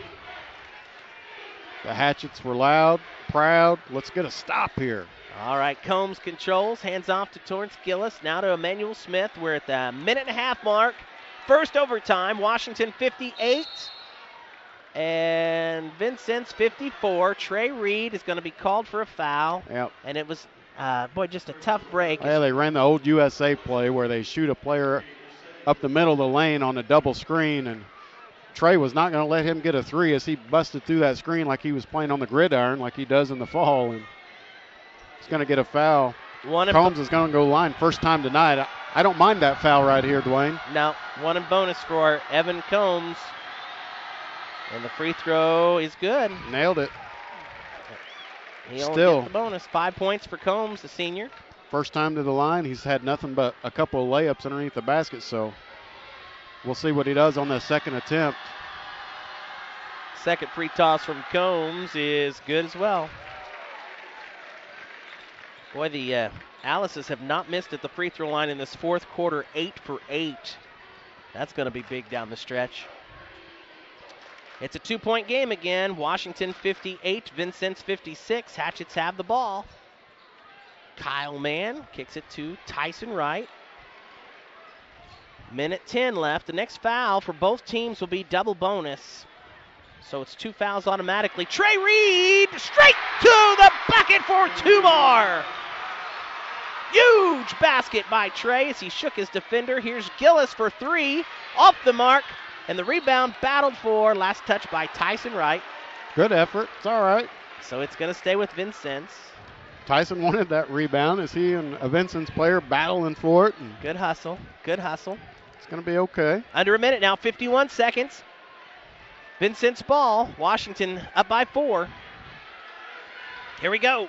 the Hatchets were loud, proud. Let's get a stop here. All right, Combs controls, hands off to Torrance Gillis, now to Emmanuel Smith. We're at the minute-and-a-half mark. First overtime, Washington 58 and Vincennes 54. Trey Reed is going to be called for a foul. Yep. And it was, just a tough break. Yeah, they ran the old USA play where they shoot a player up the middle of the lane on a double screen, and Trey was not going to let him get a three as he busted through that screen like he was playing on the gridiron like he does in the fall, and he's going to get a foul. Combs is going to go line first time tonight. I don't mind that foul right here, Dwayne. No, one in bonus for Evan Combs. And the free throw is good. Nailed it. He'll get the bonus. 5 points for Combs, the senior. First time to the line. He's had nothing but a couple of layups underneath the basket, so we'll see what he does on the second attempt. Second free toss from Combs is good as well. Boy, the Alice's have not missed at the free throw line in this fourth quarter, 8 for 8. That's going to be big down the stretch. It's a 2-point game again. Washington 58, Vincennes 56. Hatchets have the ball. Kyle Mann kicks it to Tyson Wright. Minute 10 left. The next foul for both teams will be double bonus. So it's 2 fouls automatically. Trey Reed straight to the bucket for 2 more. Huge basket by Trey as he shook his defender. Here's Gillis for 3. Off the mark. And the rebound battled for. Last touch by Tyson Wright. Good effort. It's all right. So it's going to stay with Vincennes. Tyson wanted that rebound. Is he and a Vincennes player battling for it? And good hustle. Good hustle. It's going to be okay. Under a minute now. 51 seconds. Vincennes ball. Washington up by 4. Here we go.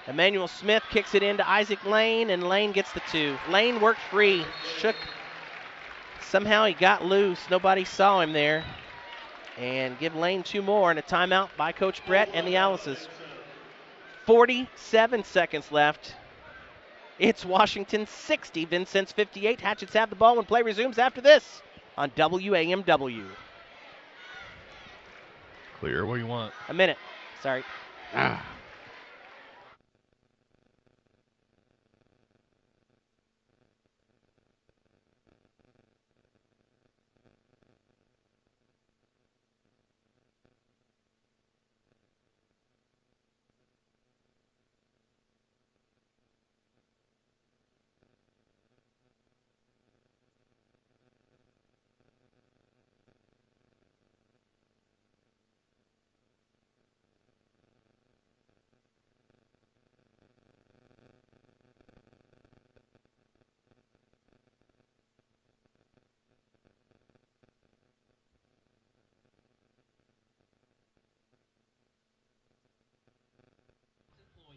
Emmanuel Smith kicks it into Isaac Lane, and Lane gets the 2. Lane worked free. Shook. Somehow he got loose. Nobody saw him there. And give Lane 2 more and a timeout by Coach Brett and the Alices. 47 seconds left. It's Washington 60, Vincennes 58. Hatchets have the ball when play resumes after this on WAMW. Clear where you want. A minute. Sorry. Ah.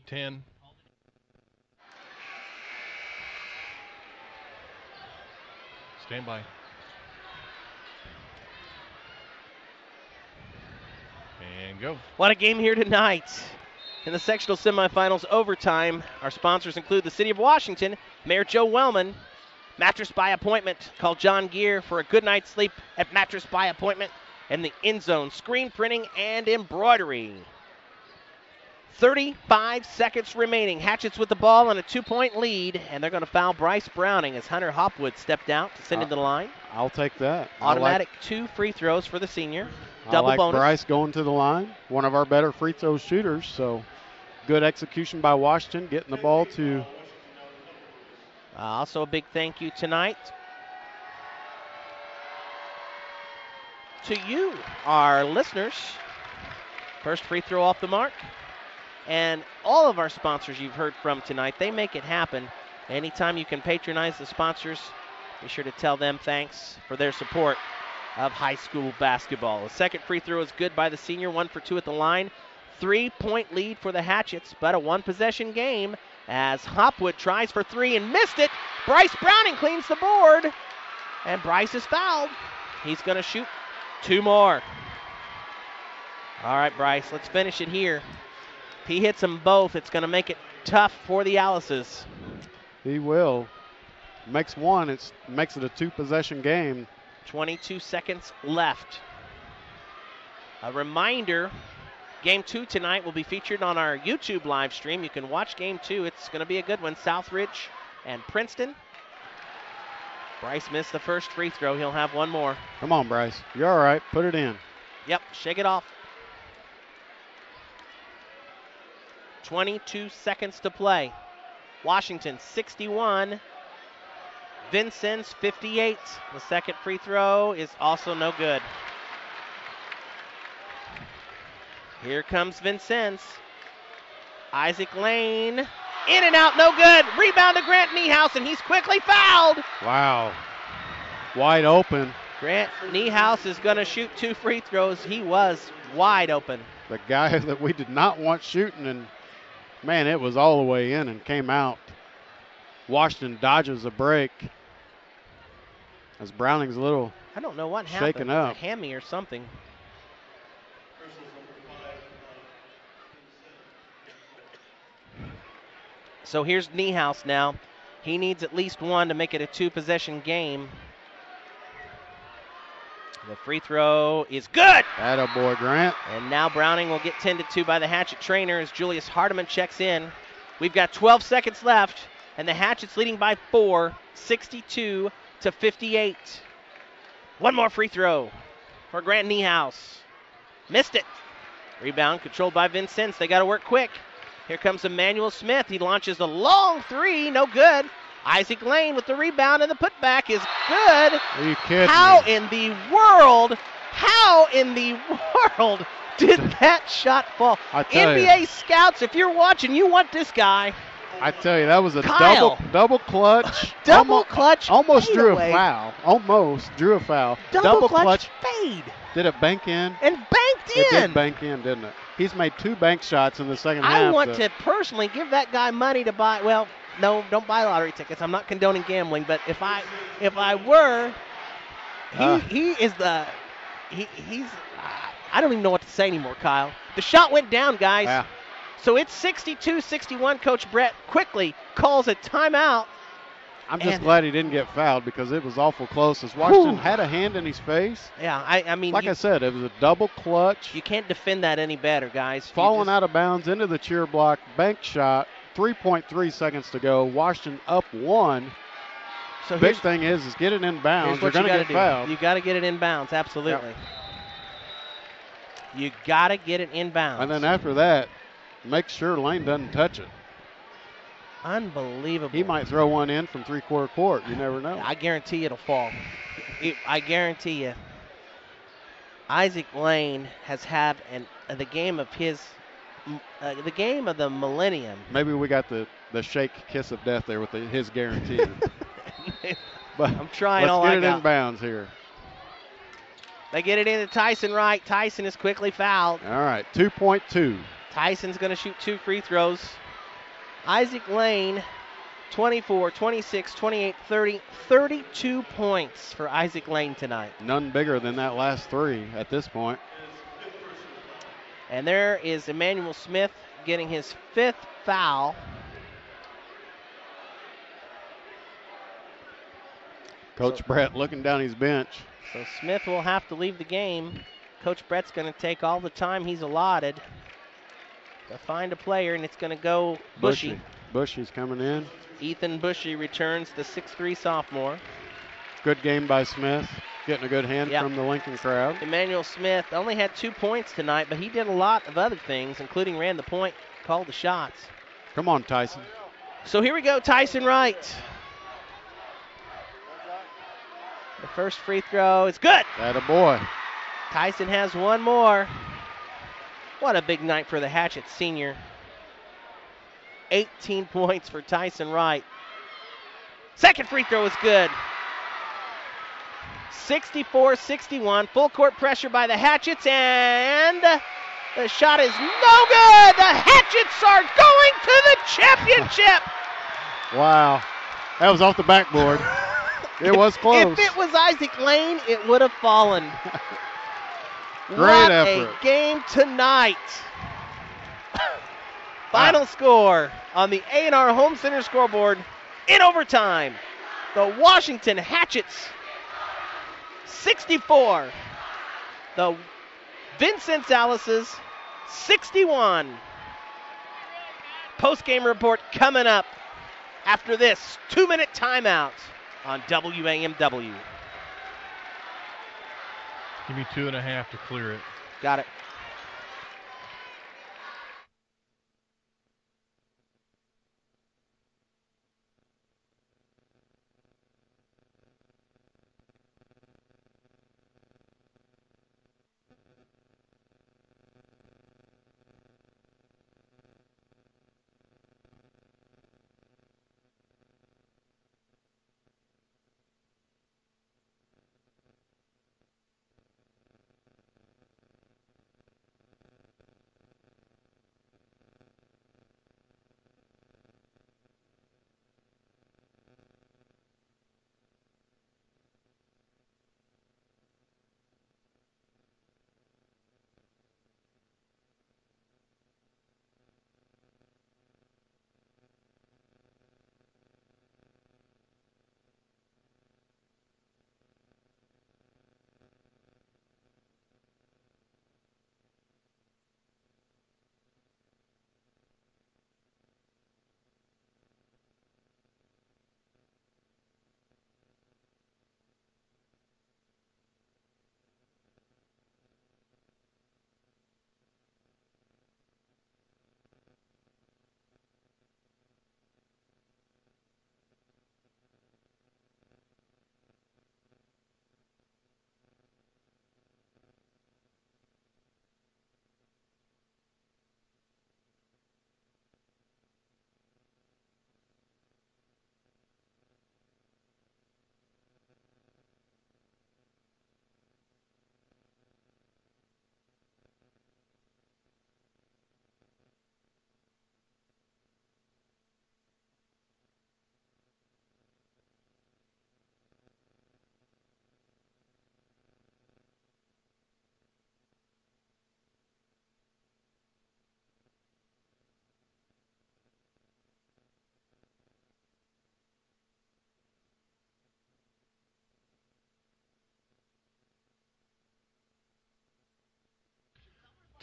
Ten. Stand by. And go. What a game here tonight. In the sectional semifinals overtime, our sponsors include the City of Washington, Mayor Joe Wellman, Mattress by Appointment. Call John Gear for a good night's sleep at Mattress by Appointment, and the End Zone Screen Printing and Embroidery. 35 seconds remaining. Hatchets with the ball and a 2-point lead, and they're going to foul Bryce Browning as Hunter Hopwood stepped out to send him to the line. I'll take that. Automatic 2 free throws for the senior. I Double like bonus. Bryce going to the line. One of our better free throw shooters. So good execution by Washington, getting the ball to. Also a big thank you tonight to you, our listeners. First free throw off the mark. And all of our sponsors you've heard from tonight, they make it happen. Anytime you can patronize the sponsors, be sure to tell them thanks for their support of high school basketball. The second free throw is good by the senior, 1 for 2 at the line. 3-point lead for the Hatchets, but a one-possession game as Hopwood tries for 3 and missed it. Bryce Browning cleans the board, and Bryce is fouled. He's going to shoot 2 more. All right, Bryce, let's finish it here. If he hits them both, it's going to make it tough for the Alice's. He will. Makes one. It makes it a 2-possession game. 22 seconds left. A reminder, Game 2 tonight will be featured on our YouTube live stream. You can watch Game 2. It's going to be a good one. Southridge and Princeton. Bryce missed the first free throw. He'll have one more. Come on, Bryce. You're all right. Put it in. Yep, shake it off. 22 seconds to play. Washington 61, Vincennes 58. The second free throw is also no good. Here comes Vincennes. Isaac Lane, in and out, no good. Rebound to Grant Niehaus, and he's quickly fouled. Wow. Wide open. Grant Niehaus is going to shoot 2 free throws. He was wide open. The guy that we did not want shooting, and man, it was all the way in and came out. Washington dodges a break as Browning's a little I don't know what happened. shaken up. A hammy or something. So here's Niehaus now. He needs at least 1 to make it a 2-possession game. The free throw is good. Attaboy, Grant. And now Browning will get tended to by the Hatchet trainer as Julius Hardiman checks in. We've got 12 seconds left, and the Hatchets leading by 4, 62 to 58. One more free throw for Grant Niehaus. Missed it. Rebound controlled by Vincennes. They got to work quick. Here comes Emmanuel Smith. He launches a long 3, no good. Isaac Lane with the rebound, and the putback is good. Are you kidding How me? in the world did that shot fall? I tell NBA scouts, if you're watching, you want this guy. I tell you, that was a Kyle. double clutch. Double clutch Almost drew fadeaway. a foul. Almost drew a foul. Double clutch fade. Did it bank in? And banked It in. did bank in, didn't it? He's made 2 bank shots in the second half. I want to personally give that guy money to buy, well, no, don't buy lottery tickets. I'm not condoning gambling, but if I were, he's I don't even know what to say anymore, Kyle. The shot went down, guys. Yeah. So it's 62-61. Coach Brett quickly calls a timeout. I'm just And- glad he didn't get fouled because it was awful close. As Washington had a hand in his face. Yeah, I mean, Like I said, it was a double clutch. you can't defend that any better, guys. Falling out of bounds into the cheer block, bank shot, 3.3 seconds to go. Washington up 1. So Big thing is get it in bounds. You're going to get fouled. You got to get it in bounds, absolutely. You got to get it in bounds. And then after that, make sure Lane doesn't touch it. Unbelievable. He might throw one in from three-quarter court. You never know. I guarantee it'll fall. I guarantee you. Isaac Lane has had the game of the game of the millennium. Maybe we got the shake kiss of death there with his guarantee. But I'm trying all I got. Let's get it in bounds here. They get it into Tyson Wright. Tyson is quickly fouled. All right, 2.2. Tyson's going to shoot 2 free throws. Isaac Lane, 24, 26, 28, 30, 32 points for Isaac Lane tonight. None bigger than that last 3 at this point. And there is Emmanuel Smith getting his 5th foul. Coach Brett looking down his bench. So Smith will have to leave the game. Coach Brett's going to take all the time he's allotted to find a player, and it's going to go Bushy. Bushy's coming in. Ethan Bushy returns, the 6'3 sophomore. Good game by Smith. Getting a good hand from the Lincoln crowd. Emmanuel Smith only had 2 points tonight, but he did a lot of other things, including ran the point, called the shots. Come on, Tyson. So here we go, Tyson Wright. The first free throw is good. Attaboy. Tyson has one more. What a big night for the Hatchet senior. 18 points for Tyson Wright. Second free throw is good. 64-61. Full court pressure by the Hatchets, and the shot is no good. The Hatchets are going to the championship. Wow. That was off the backboard. It was close. If it was Isaac Lane, it would have fallen. Great effort. A game tonight. Final score on the A&R Home Center scoreboard in overtime. The Washington Hatchets 64. The Vincennes Alice's 61. Post-game report coming up after this 2-minute timeout on WAMW. Give me 2.5 to clear it. Got it.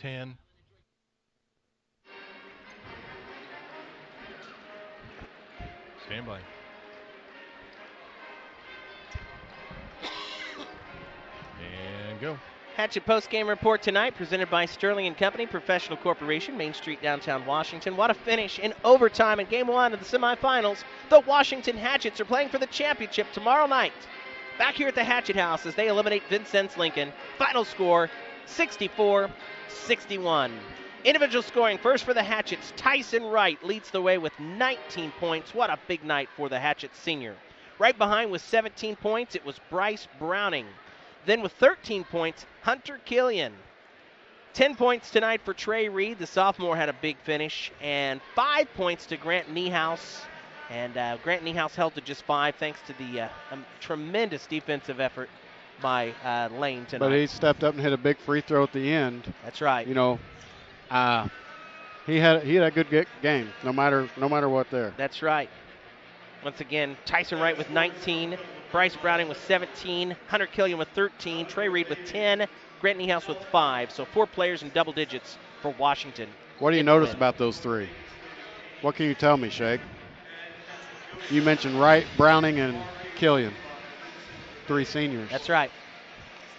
10. Stand by. And go. Hatchet postgame report tonight presented by Sterling & Company, Professional Corporation, Main Street, downtown Washington. What a finish in overtime in Game 1 of the semifinals. The Washington Hatchets are playing for the championship tomorrow night. Back here at the Hatchet House as they eliminate Vincennes Lincoln. Final score, 64-61. Individual scoring first for the Hatchets. Tyson Wright leads the way with 19 points. What a big night for the Hatchet senior. Right behind with 17 points, it was Bryce Browning. Then with 13 points, Hunter Killian. 10 points tonight for Trey Reed. The sophomore had a big finish. And 5 points to Grant Niehaus. And Grant Niehaus held to just 5 thanks to the tremendous defensive effort by Lane tonight. But he stepped up and hit a big free throw at the end. That's right. You know, he had a good game, no matter what there. That's right. Once again, Tyson Wright with 19, Bryce Browning with 17, Hunter Killian with 13, Trey Reed with 10, Grant Niehaus with 5. So 4 players in double digits for Washington. What do you notice about those 3? What can you tell me, Shake? You mentioned Wright, Browning, and Killian. 3 seniors. That's right.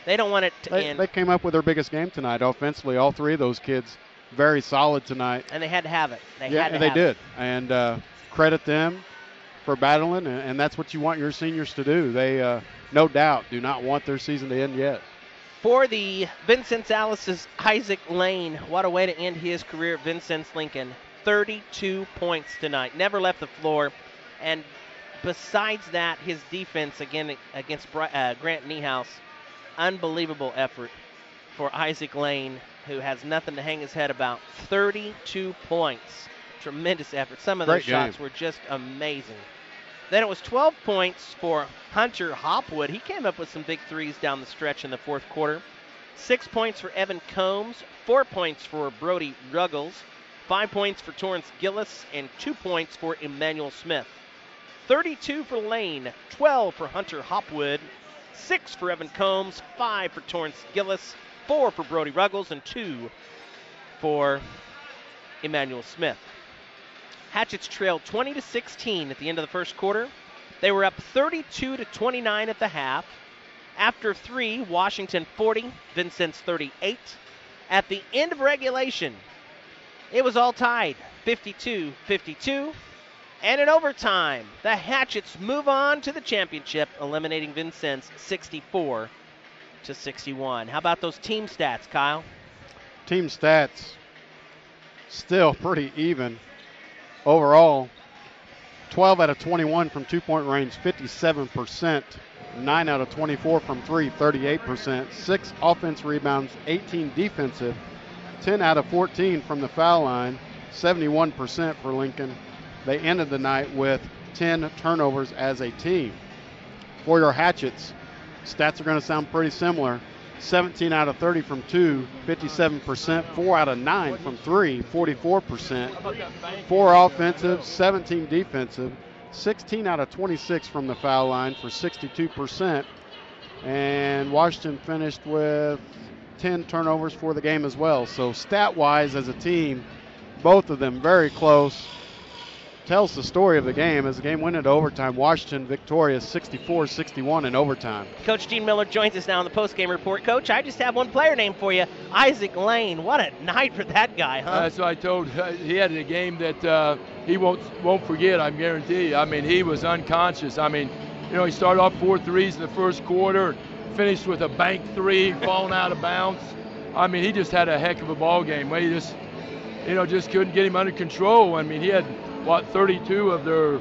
They don't want it to end. They came up with their biggest game tonight offensively. All 3 of those kids very solid tonight. And they had to have it. They did. And credit them for battling, and that's what you want your seniors to do. They, no doubt, do not want their season to end yet. For the Vincennes Alice's Isaac Lane, what a way to end his career at Vincennes Lincoln. 32 points tonight. Never left the floor. And besides that, his defense again against Grant Niehaus, unbelievable effort for Isaac Lane, who has nothing to hang his head about. 32 points. Tremendous effort. Some of those shots were just amazing. Then it was 12 points for Hunter Hopwood. He came up with some big threes down the stretch in the fourth quarter. 6 points for Evan Combs, 4 points for Brody Ruggles, 5 points for Torrance Gillis, and 2 points for Emmanuel Smith. 32 for Lane, 12 for Hunter Hopwood, 6 for Evan Combs, 5 for Torrance Gillis, 4 for Brody Ruggles, and 2 for Emmanuel Smith. Hatchets trailed 20-16 at the end of the first quarter. They were up 32-29 at the half. After 3, Washington 40, Vincennes 38. At the end of regulation, it was all tied, 52-52. And in overtime, the Hatchets move on to the championship, eliminating Vincennes 64-61. How about those team stats, Kyle? Team stats still pretty even. Overall, 12 out of 21 from two-point range, 57%. 9 out of 24 from 3, 38%. 6 offense rebounds, 18 defensive. 10 out of 14 from the foul line, 71% for Lincoln. They ended the night with 10 turnovers as a team. For your Hatchets, stats are going to sound pretty similar. 17 out of 30 from 2, 57%. 4 out of 9 from 3, 44%. 4 offensive, 17 defensive. 16 out of 26 from the foul line for 62%. And Washington finished with 10 turnovers for the game as well. So stat-wise as a team, both of them very close. Tells the story of the game as the game went into overtime. Washington victorious 64-61 in overtime. Coach Gene Miller joins us now on the postgame report. Coach, I just have one player name for you, Isaac Lane. What a night for that guy, huh? That's what I told. He had a game that he won't forget, I guarantee you. I mean, he was unconscious. I mean, you know, he started off 4 threes in the first quarter, finished with a bank 3, falling out of bounds. I mean, he just had a heck of a ball game. He just, you know, just couldn't get him under control. I mean, he had 32 of their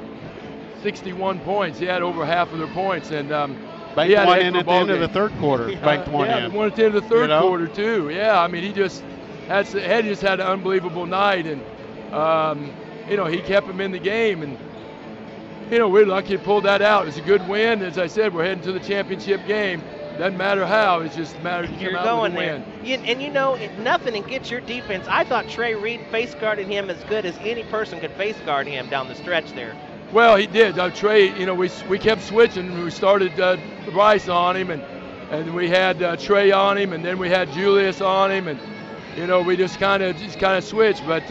61 points. He had over half of their points, and banked one in at the end of the third quarter. Banked one in. Yeah, one at the end of the third quarter too. Yeah, I mean, he just had an unbelievable night, and you know, he kept him in the game, and you know, we're lucky to pull that out. It was a good win. As I said, we're heading to the championship game. Doesn't matter how, it's just a matter of you're come going out with a there. win. And you know, nothing against your defense. I thought Trey Reed face guarded him as good as any person could face guard him down the stretch there. Well, he did. Trey, you know, we kept switching. We started Bryce on him, and we had Trey on him, and then we had Julius on him, and you know, we just kind of switched. But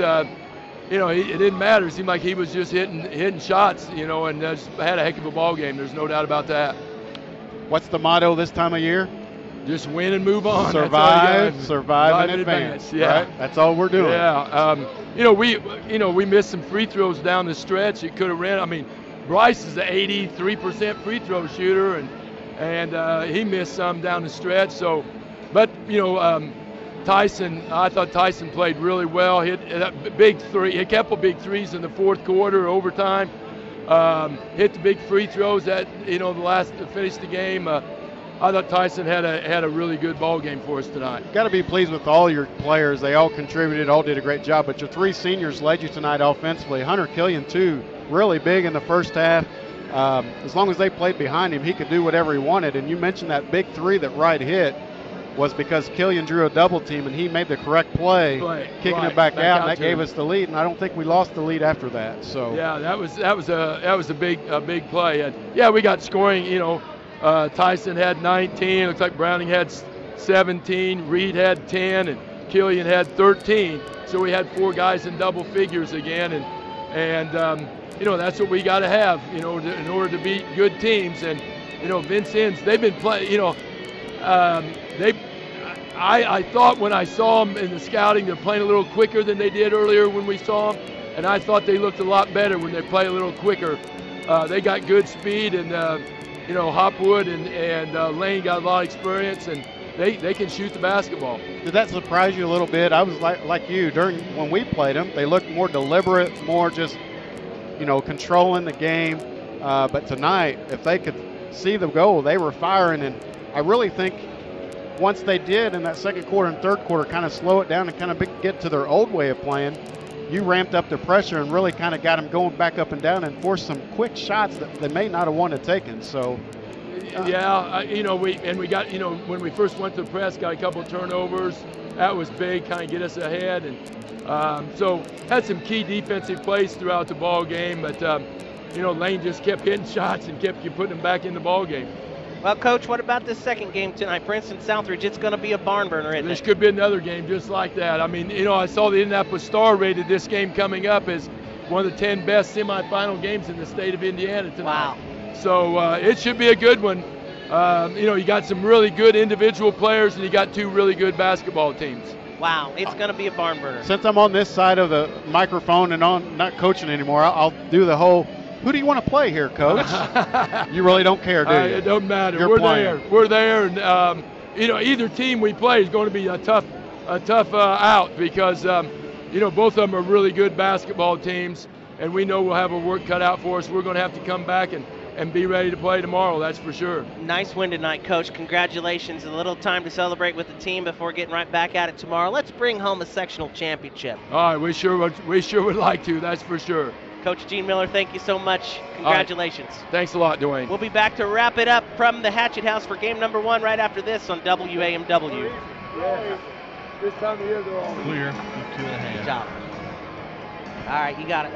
you know, it didn't matter. It seemed like he was just hitting shots, you know, and just had a heck of a ball game. There's no doubt about that. What's the motto this time of year? Just win and move on. Survive and advance. Yeah, right? That's all we're doing. Yeah, you know, we missed some free throws down the stretch. It could have ran. I mean, Bryce is an 83% free throw shooter, and he missed some down the stretch. So, but you know, Tyson, I thought Tyson played really well. Hit a big three, a couple big threes in the fourth quarter, overtime. Hit the big free throws that, you know, the last to finish the game. I thought Tyson had a really good ball game for us tonight. Got to be pleased with all your players. They all contributed, all did a great job. But your three seniors led you tonight offensively. Hunter Killian, too, really big in the first half. As long as they played behind him, he could do whatever he wanted. And you mentioned that big three that Wright hit was because Killian drew a double team and he made the correct play. Kicking it back out, and that gave us the lead. And I don't think we lost the lead after that. So yeah, that was a big play. And yeah, we got scoring. You know, Tyson had 19. Looks like Browning had 17. Reed had 10, and Killian had 13. So we had 4 guys in double figures again. And you know, that's what we got to have. You know, in order to beat good teams. And you know, Vincennes, they've been playing. You know. I thought when I saw them in the scouting, they're playing a little quicker than they did earlier when we saw them, and I thought they looked a lot better when they play a little quicker. They got good speed, and you know, Hopwood and Lane got a lot of experience, and they can shoot the basketball. Did that surprise you a little bit? I was like you when we played them. They looked more deliberate, more just, you know, controlling the game. But tonight, if they could see the goal, they were firing, and I really think once they did in that second quarter and third quarter kind of slow it down and kind of get to their old way of playing, you ramped up the pressure and really kind of got them going back up and down and forced some quick shots that they may not have wanted taken. So, yeah, you know, we got, you know, when we first went to the press, got a couple of turnovers. That was big, kind of get us ahead. And so had some key defensive plays throughout the ball game. But, you know, Lane just kept hitting shots and kept putting them back in the ball game. Well, Coach, what about this second game tonight? Princeton Southridge, it's going to be a barn burner, isn't it? This could be another game just like that. I mean, you know, I saw the Indianapolis Star rated this game coming up as one of the 10 best semifinal games in the state of Indiana tonight. Wow. So it should be a good one. You know, you got some really good individual players, and you got 2 really good basketball teams. Wow, it's going to be a barn burner. Since I'm on this side of the microphone and not coaching anymore, I'll do the whole, who do you want to play here, Coach? You really don't care, do you? It don't matter. You're We're playing. there. We're there, and you know, either team we play is going to be a tough out because you know, both of them are really good basketball teams, and we know we'll have a work cut out for us. We're going to have to come back and be ready to play tomorrow. That's for sure. Nice win tonight, Coach. Congratulations. A little time to celebrate with the team before getting right back at it tomorrow. Let's bring home a sectional championship. All right, we sure would like to. That's for sure. Coach Gene Miller, thank you so much. Congratulations. Right. Thanks a lot, Dwayne. We'll be back to wrap it up from the Hatchet House for game number 1 right after this on WAMW. Yeah. This time of year, they're all Clear. 2.5. Good job. All right, you got it.